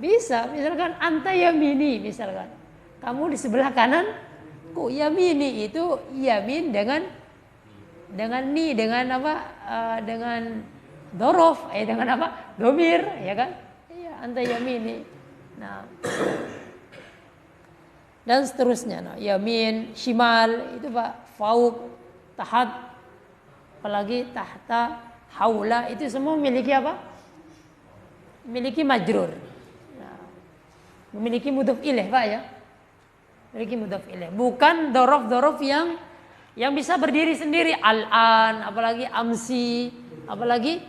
Bisa. Misalkan anta yamini, misalkan. Kamu di sebelah kanan, kok yamini itu yamin dengan ni, dengan apa? Dengan dzaraf, dengan apa? Dhamir, ya kan? Iya, anta yamini. Nah, dan seterusnya. Nah, yamin, shimal itu Pak, fauq, tahat, apalagi tahta, haula, itu semua memiliki apa? Memiliki majrur. Nah, memiliki mudhaf ilaih Pak ya. Memiliki mudhaf ilaih. Bukan dzaraf-dzaraf yang bisa berdiri sendiri, al-an, apalagi amsi, apalagi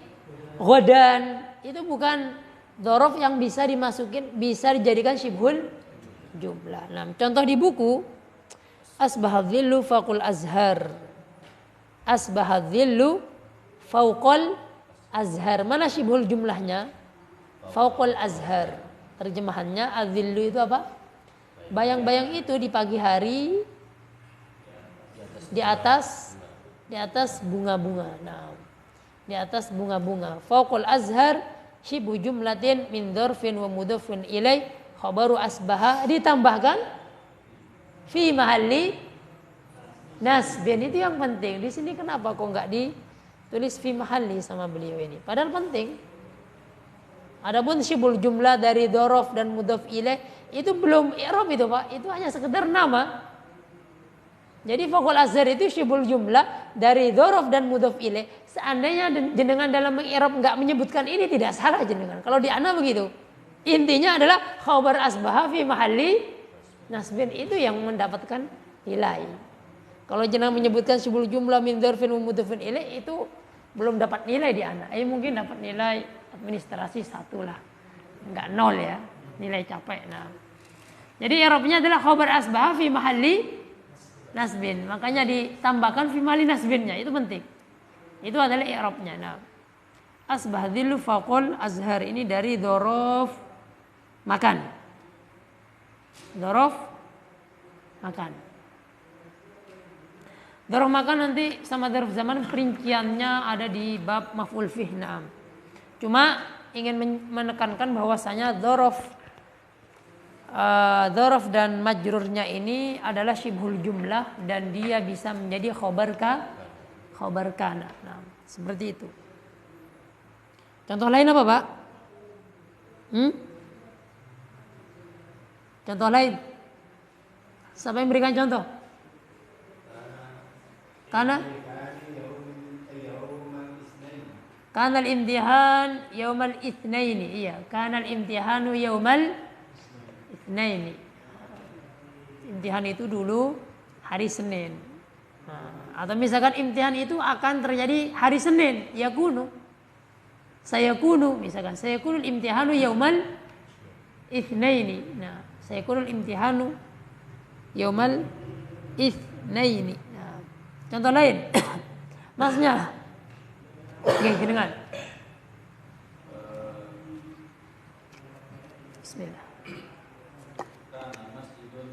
ghadan. Itu bukan dzaraf yang bisa dimasukin, bisa dijadikan syibhul jumlah. Nah, contoh di buku asbahadzillu faqul azhar. Asbahadzillu fauqal azhar. Mana syibhul jumlahnya? Fauqal azhar. Terjemahannya adzillu itu apa? Bayang-bayang itu di pagi hari di atas bunga-bunga. Nah, di atas bunga-bunga. Fauqal azhar syibhu jumlatin min dzarfin wa mudhafin ilaih khabaru asbaha, ditambahkan fi mahalli nasbin. Itu yang penting. Di sini kenapa kok enggak ditulis fi mahalli sama beliau ini? Padahal penting. Adapun syibhul jumlah dari dzaraf dan mudhaf ilaih itu belum i'rab itu Pak. Itu hanya sekedar nama. Jadi faqul azhar itu syibhul jumlah dari dzaraf dan mudhaf ilaih. Seandainya jenengan dalam mengi'rab enggak menyebutkan ini, tidak salah jenengan. Kalau di ana begitu. Intinya adalah khabar asbaha fi mahalli nasbin, itu yang mendapatkan nilai. Kalau jenengan menyebutkan syibhul jumlah min dzarfin wa mudhafin ilaih, itu belum dapat nilai di ana. Mungkin dapat nilai administrasi 1 lah. Enggak 0 ya. Nilai capek. Nah. Jadi i'rabnya adalah khabar asbaha fi mahalli nasbin. Makanya ditambahkan fi mahalli nasbinnya. Itu penting. Itu adalah i'rabnya. Nah. asbah dhillu faqul azhar. Ini dari dzaraf makan. Dzaraf makan. Dzaraf makan nanti sama dzaraf zaman perinciannya ada di bab maf'ul fih. Naam. Cuma ingin menekankan bahwasanya dzaraf dan majrurnya ini adalah syibhul jumlah dan dia bisa menjadi khabar kana. Nah, seperti itu. Contoh lain apa, Pak? Contoh lain. Siapa yang berikan contoh? Karena al-imtihan yaumal itsnaini. Iya, kana al-imtihanu yaumal itsnaini. Imtihan itu dulu hari Senin. Atau misalkan imtihan itu akan terjadi hari Senin, yakunu. Sayakunu, misalkan sayakunul imtihanu yaumal itsnaini. Nah, sayakunul imtihanu yaumal itsnaini. Nah, contoh lain. Maksudnya oke, dengar. Bismillah. Kana masjidun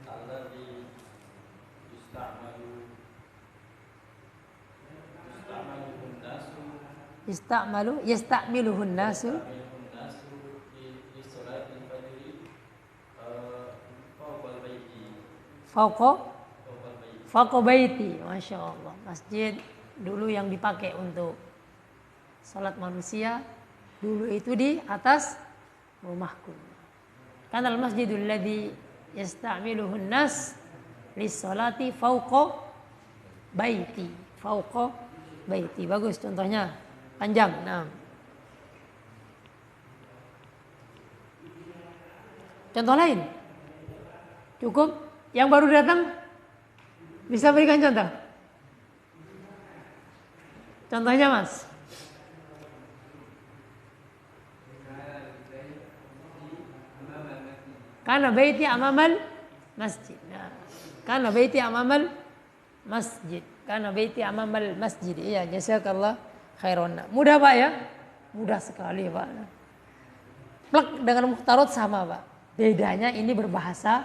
alladhi yasta'miluhun nasu fauqa baiti. Masya Allah. Masjid dulu yang dipakai untuk salat manusia dulu itu di atas rumahku. Kana al-masjidul ladzi yasta'miluhun nas lis-salati fauqa baiti. Fauqa baiti. Bagus contohnya. Panjang. Nah. Contoh lain. Cukup? Yang baru datang bisa berikan contoh? Contohnya, Mas. Kana baiti amamal masjid. Nah, kana baiti amamal masjid. Kana baiti amamal masjid. Iya, jazakallah khairan. Mudah, Pak ya? Mudah sekali, Pak. Plek dengan muhtarot sama, Pak. Bedanya ini berbahasa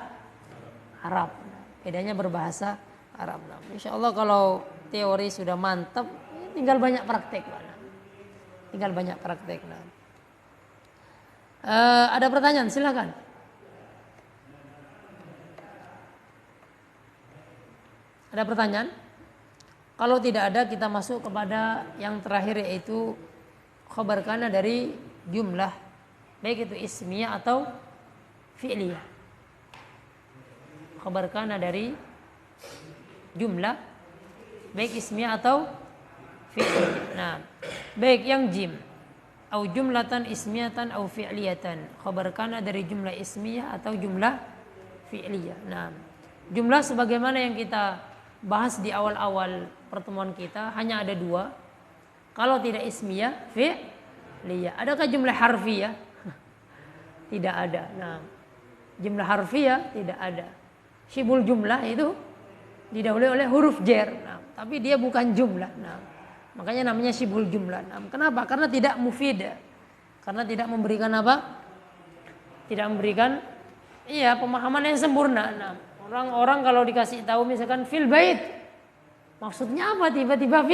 Arab. Bedanya berbahasa Arab. Nah, insya Allah kalau teori sudah mantap, tinggal banyak praktek, Pak. Tinggal banyak praktek. Nah. Ada pertanyaan? Silakan. Ada pertanyaan? Kalau tidak ada, kita masuk kepada yang terakhir, yaitu khabar kana dari jumlah, baik itu ismiyah atau fi'liyah. Khabar kana dari jumlah, baik ismiyah atau fi'liyah. Nah, baik yang jim, au jumlatan ismiyatan au fi'liyatan. Khabar kana dari jumlah ismiyah atau jumlah fi'liyah. Nah, jumlah sebagaimana yang kita bahas di awal-awal pertemuan kita hanya ada dua. Kalau tidak ismiyah, fi'liyah. Adakah jumlah harfiyah? Tidak ada. Nah, jumlah harfiyah tidak ada. Syibul jumlah itu didahului oleh huruf jar. Nah, tapi dia bukan jumlah. Nah, makanya namanya syibul jumlah. Nah, kenapa? Karena tidak mufid. Karena tidak memberikan apa? Tidak memberikan pemahaman yang sempurna. Nah, orang-orang kalau dikasih tahu misalkan fil bait, maksudnya apa? Tiba-tiba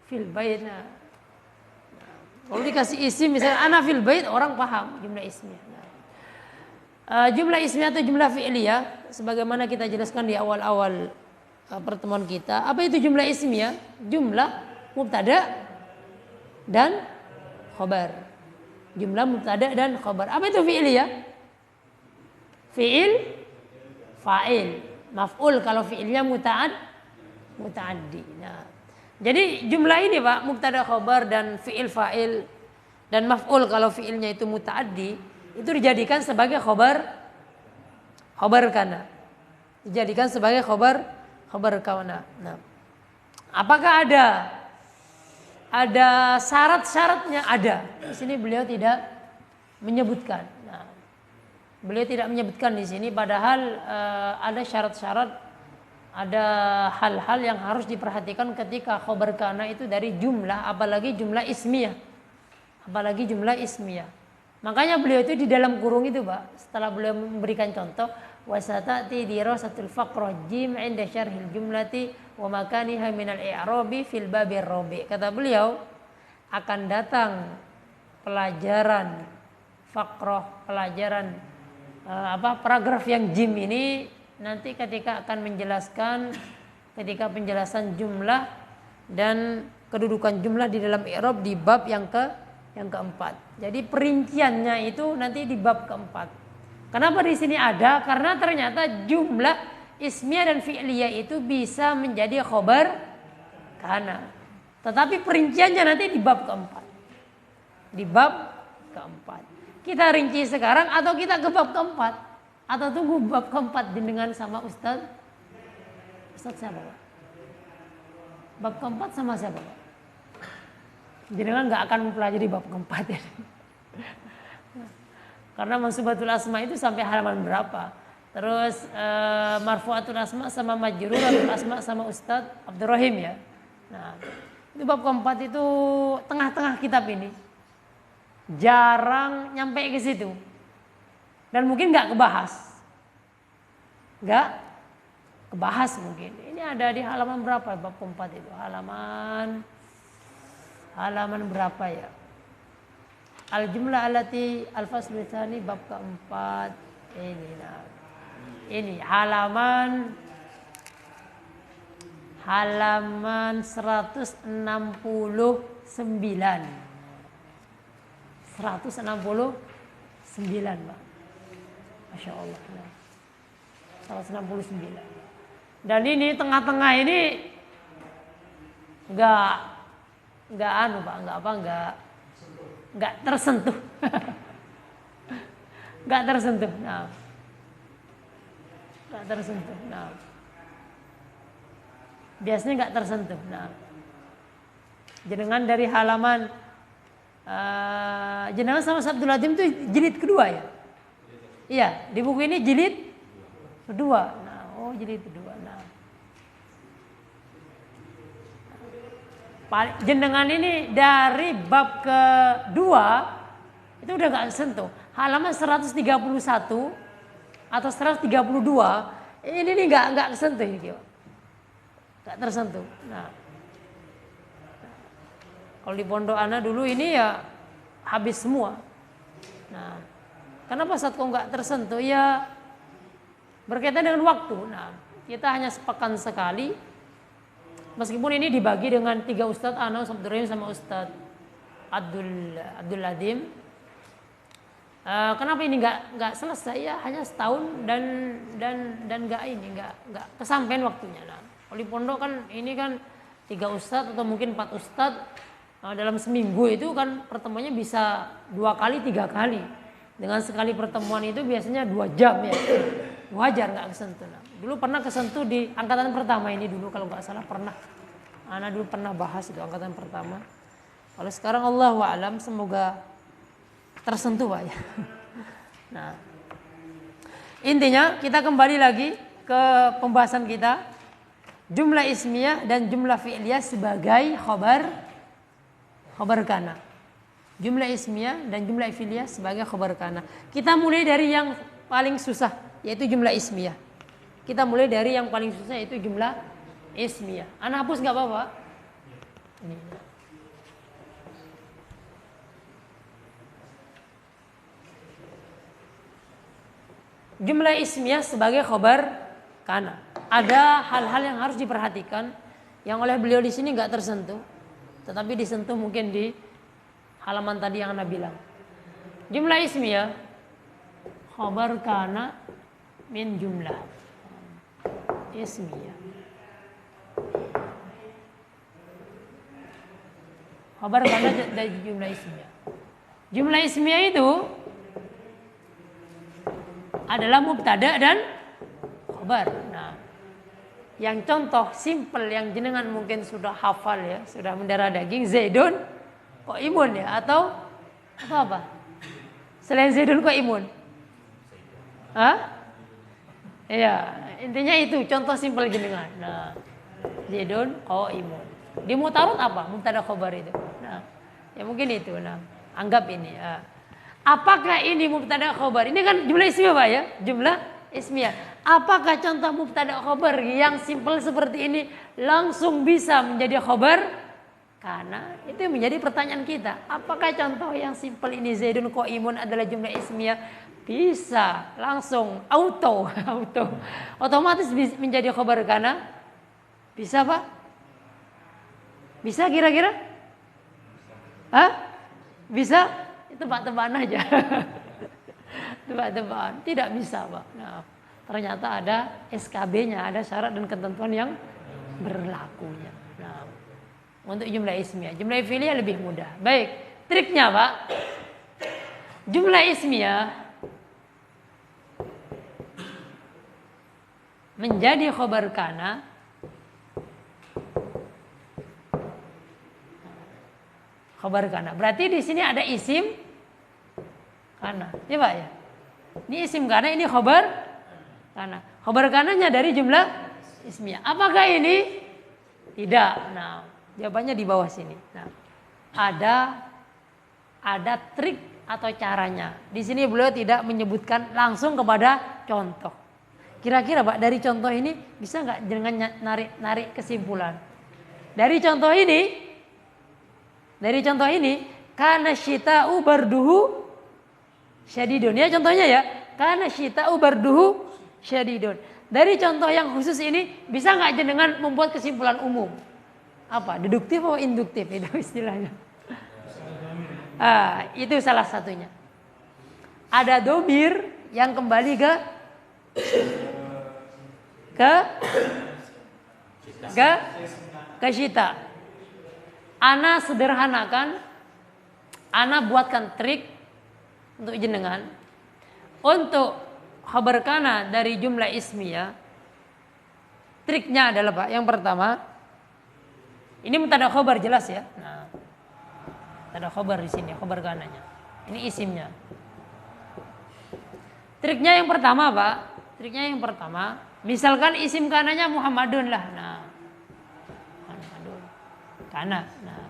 fil bait. Nah, kalau dikasih isim misalnya ana fil bait, orang paham jumlah ismiyah. Nah, jumlah ismiyah atau jumlah fi'liyah sebagaimana kita jelaskan di awal-awal pertemuan kita. Apa itu jumlah ismiyah? Jumlah mubtada dan khabar. Jumlah mubtada dan khabar. Apa itu fi'liyah? Fi'il, fa'il, maf'ul kalau fi'ilnya muta'addi. Nah, jadi jumlah ini, Pak, mubtada, khabar dan fi'il, fa'il dan maf'ul kalau fi'ilnya itu muta'addi, itu dijadikan sebagai khabar kana. Dijadikan sebagai khabar kana. Nah, apakah ada syarat-syaratnya? Ada. Di sini beliau tidak menyebutkan. Beliau tidak menyebutkan di sini, padahal ada syarat-syarat ada hal-hal yang harus diperhatikan ketika khobar kana itu dari jumlah, apalagi jumlah ismiyah. Apalagi jumlah ismiyah. Makanya beliau itu di dalam kurung itu, Pak, setelah beliau memberikan contoh, wasatati dirasatul faqrah jim 'inda syarhil jumlati wa makaniha minal i'rabi fil babir rabi. Kata beliau, akan datang pelajaran faqrah, pelajaran paragraf yang jim ini nanti ketika akan menjelaskan ketika penjelasan jumlah dan kedudukan jumlah di dalam i'rab di bab yang keempat. Jadi perinciannya itu nanti di bab keempat. Kenapa di sini ada? Karena ternyata jumlah ismiyah dan fi'liyah itu bisa menjadi khobar kana. Tetapi perinciannya nanti di bab keempat. Di bab keempat. Kita rinci sekarang atau kita ke bab keempat? Atau tunggu bab keempat dengan sama Ustaz? Ustaz siapa, Pak? Bab keempat sama siapa, Pak? Jenengan nggak akan mempelajari bab keempat ini. Karena mansubatul asma itu sampai halaman berapa? Terus marfu'atul asma sama majruratul asma sama Ustaz Abdurrahim ya. Nah, itu bab keempat itu tengah-tengah kitab ini. Jarang nyampe ke situ. Dan mungkin nggak kebahas. Nggak kebahas mungkin. Ini ada di halaman berapa bab keempat itu? Halaman berapa ya? Al-jumlah allati al-faslu tsani bab keempat. Ini nah. Ini halaman 169. 169, Pak. Masya Allah. 169. Dan ini tengah-tengah ini enggak anu, Pak, enggak tersentuh. Enggak tersentuh. Nah. Enggak tersentuh. Nah. Biasanya enggak tersentuh. Nah. Jenengan dari halaman jenengan sama Abdul Latif itu jilid kedua ya? Iya, di buku ini jilid kedua. Nah, jilid kedua. Nah. Jenengan ini dari bab kedua itu udah gak sentuh. Halaman 131 atau 132 ini nih gak kesentuh ini, gak tersentuh. Nah, kalau di pondok ana dulu ini ya habis semua. Nah, kenapa saat kok nggak tersentuh? Ya berkaitan dengan waktu. Nah, kita hanya sepekan sekali. Meskipun ini dibagi dengan 3 ustadz, ana, Ustadz Abdurrahim sama Ustadz Abdul Ladim. Kenapa ini nggak selesai ya? Hanya setahun dan nggak kesampaian waktunya. Nah, kalau di pondok kan ini kan 3 ustadz atau mungkin 4 ustadz. Dalam seminggu itu kan pertemuannya bisa 2 kali 3 kali. Dengan sekali pertemuan itu biasanya 2 jam ya. Wajar nggak kesentuh. Nah, dulu pernah kesentuh di angkatan pertama ini dulu kalau nggak salah pernah. Ana dulu pernah bahas itu angkatan pertama. Kalau sekarang Allahu a'lam semoga tersentuh, Pak ya. Nah, intinya kita kembali lagi ke pembahasan kita. Jumlah ismiyah dan jumlah fi'liyah sebagai khobar kana. Jumlah ismiyah dan jumlah fi'liyah sebagai khobar kana. Kita mulai dari yang paling susah yaitu jumlah ismiyah. Kita mulai dari yang paling susah yaitu jumlah ismiyah. Ana hapus enggak apa-apa? Ini. Jumlah ismiyah sebagai khobar kana. Ada hal-hal yang harus diperhatikan yang oleh beliau di sini enggak tersentuh. Tetapi disentuh mungkin di halaman tadi yang Anda bilang. Jumlah ismiyah khabar kana min jumlah ismiyah. Khabar kana dari jumlah ismiyah. Jumlah ismiyah itu adalah mubtada dan khabar. Nah, yang contoh simple yang jenengan mungkin sudah hafal ya, sudah mendarah daging, Zaidun kok imun ya, atau apa? Selain Zaidun kok imun? Hah? Iya, intinya itu contoh simpel jenengan. Nah, Zaidun qaimun. Di mutarot apa? Mubtada khabar itu. Nah, ya mungkin itu. Nah, anggap ini. Apakah ini mubtada khabar? Ini kan jumlah ismiyah Pak ya? Jumlah ismiyah. Apakah contoh mubtada khabar yang simpel seperti ini langsung bisa menjadi khabar? Karena itu yang menjadi pertanyaan kita. Apakah contoh yang simpel ini Zaidun qaimun adalah jumlah ismiyah? Bisa langsung otomatis menjadi khabar kana? Bisa Pak? Bisa kira-kira? Bisa? Tebak-tebakan aja. Tebak-tebakan. Tidak bisa Pak. Nah, ternyata ada SKB-nya, ada syarat dan ketentuan yang berlakunya. Nah, untuk jumlah ismiyah, jumlah fi'liyah lebih mudah. Baik, triknya Pak. Jumlah ismiyah menjadi khabar kana berarti di sini ada isim kana ya Pak ya, ini isim kana, ini khabar kana. Khabar kananya dari jumlah ismiyah. Apakah ini? Tidak. Nah, jawabannya di bawah sini. Nah, ada trik atau caranya. Di sini beliau tidak menyebutkan langsung kepada contoh. Kira-kira Pak dari contoh ini bisa nggak dengan narik kesimpulan? Dari contoh ini, karena syita'u barduhu syadidun. Ya contohnya ya, karena syita'u barduhu syadidun. Dari contoh yang khusus ini bisa nggak jenengan membuat kesimpulan umum? Apa? Deduktif atau induktif itu istilahnya? Itu salah satunya. Ada domir yang kembali ke syita. Ana sederhanakan, ana buatkan trik untuk jenengan untuk khabar kana dari jumlah ismiyah. Triknya adalah Pak, yang pertama ini mubtada khabar jelas ya. Nah, mubtada khabar di sini khabar kananya. Ini isimnya. Triknya yang pertama Pak, misalkan isim kananya Muhammadun lah. Nah, Muhammadun kana. Nah,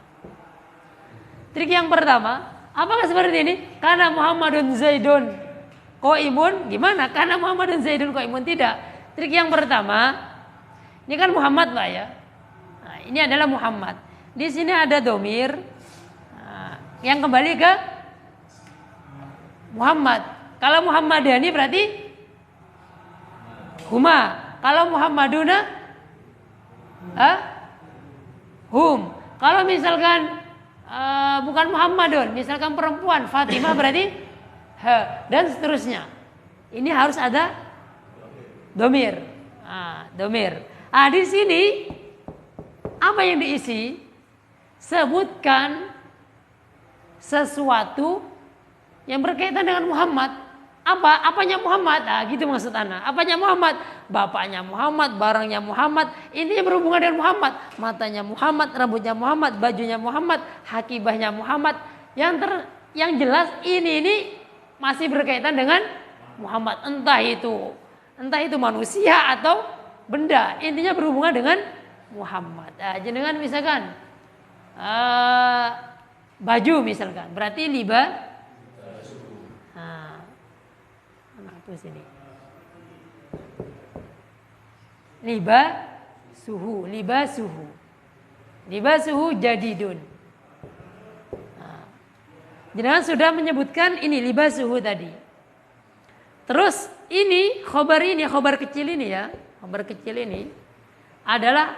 trik yang pertama, apakah seperti ini? Kana Muhammadun Zaidun qaimun. Gimana? Kana Muhammadun Zaidun qaimun. Tidak. Trik yang pertama, ini kan Muhammad Pak ya. Nah, ini adalah Muhammad. Di sini ada domir yang kembali ke Muhammad. Kalau Muhammadani berarti huma. Kalau Muhammaduna hum. Kalau misalkan bukan Muhammadun, misalkan perempuan Fatimah berarti dan seterusnya. Ini harus ada domir. Domir. Di sini apa yang diisi? Sebutkan sesuatu yang berkaitan dengan Muhammad. Apanya Muhammad? Gitu maksud ana. Apanya Muhammad? Bapaknya Muhammad, barangnya Muhammad. Ini berhubungan dengan Muhammad. Matanya Muhammad, rambutnya Muhammad, bajunya Muhammad, hakibahnya Muhammad. Yang jelas ini masih berkaitan dengan Muhammad. Entah itu manusia atau benda. Intinya berhubungan dengan Muhammad. Jenengan misalkan baju misalkan, berarti sini. Libasuhu jadidun. Jenengan sudah menyebutkan ini libasuhu tadi. Terus ini khobar kecil ini ya. Khobar kecil ini adalah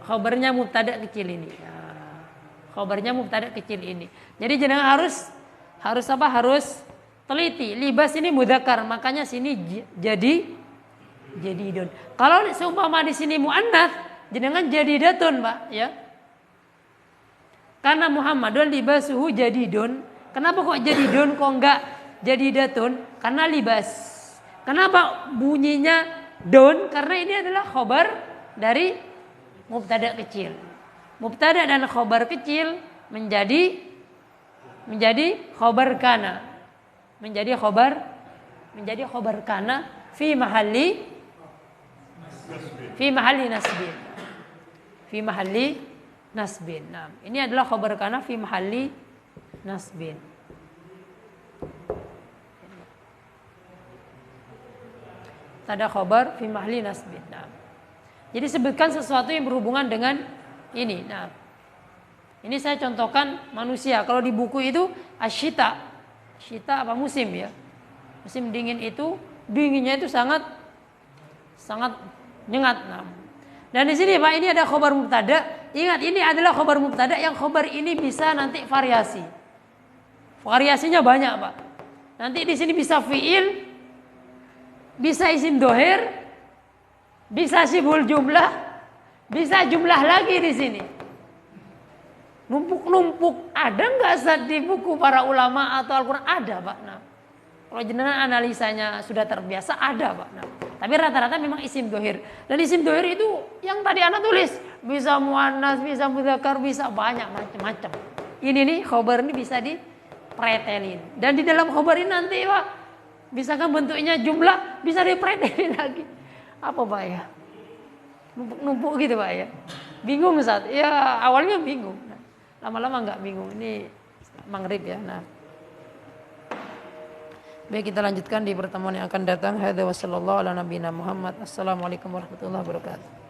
khobarnya mubtada kecil ini. Khobarnya mubtada kecil ini. Jadi jenengan harus teliti. Libas ini mudzakkar, makanya sini jadidun. Kalau seumpama di sini muannats, jenengan jadidatun, Pak, ya. Karena Muhammadun libasuhu jadidun. Kenapa kok jadidun kok enggak jadidatun? Karena libas. Kenapa bunyinya don? Karena ini adalah khobar dari mubtada kecil. Mubtada dan khobar kecil menjadi khobar kana. Menjadi khobar menjadi khobar kana fi mahalli nasbin. Fi mahalli nasbin. Nah, ini adalah khobar kana fi mahalli nasbin. Tada khobar fi mahalli nasbin. Nah, jadi sebutkan sesuatu yang berhubungan dengan ini. Nah, ini saya contohkan manusia. Kalau di buku itu asyita. Syita apa musim ya? Musim dingin itu dinginnya itu sangat nyengat. Nah, dan di sini Pak ini ada khobar mubtada. Ingat ini adalah khobar mubtada yang khobar ini bisa nanti variasi. Variasinya banyak Pak. Nanti di sini bisa fiil, bisa isim dohir, bisa sibul jumlah, bisa jumlah lagi di sini. Numpuk-numpuk ada nggak saat di buku para ulama atau Al-Quran? Ada Pak. Nah, kalau jenengan analisanya sudah terbiasa ada Pak. Nah, tapi rata-rata memang isim dohir. Dan isim dohir itu yang tadi anak tulis bisa muannas, bisa mudzakkar, bisa banyak macam-macam. Ini nih khobar ini bisa dipretelin. Dan di dalam khobar ini nanti Pak, misalkan bentuknya jumlah bisa dipretelin lagi. Apa Pak ya? Numpuk-numpuk gitu Pak ya. Bingung saat. Ya awalnya bingung. Nah, lama-lama nggak bingung. Ini maghrib ya. Nah, baik kita lanjutkan di pertemuan yang akan datang. Hadza wa sallallahu ala nabiyina Muhammad. Assalamualaikum warahmatullahi wabarakatuh.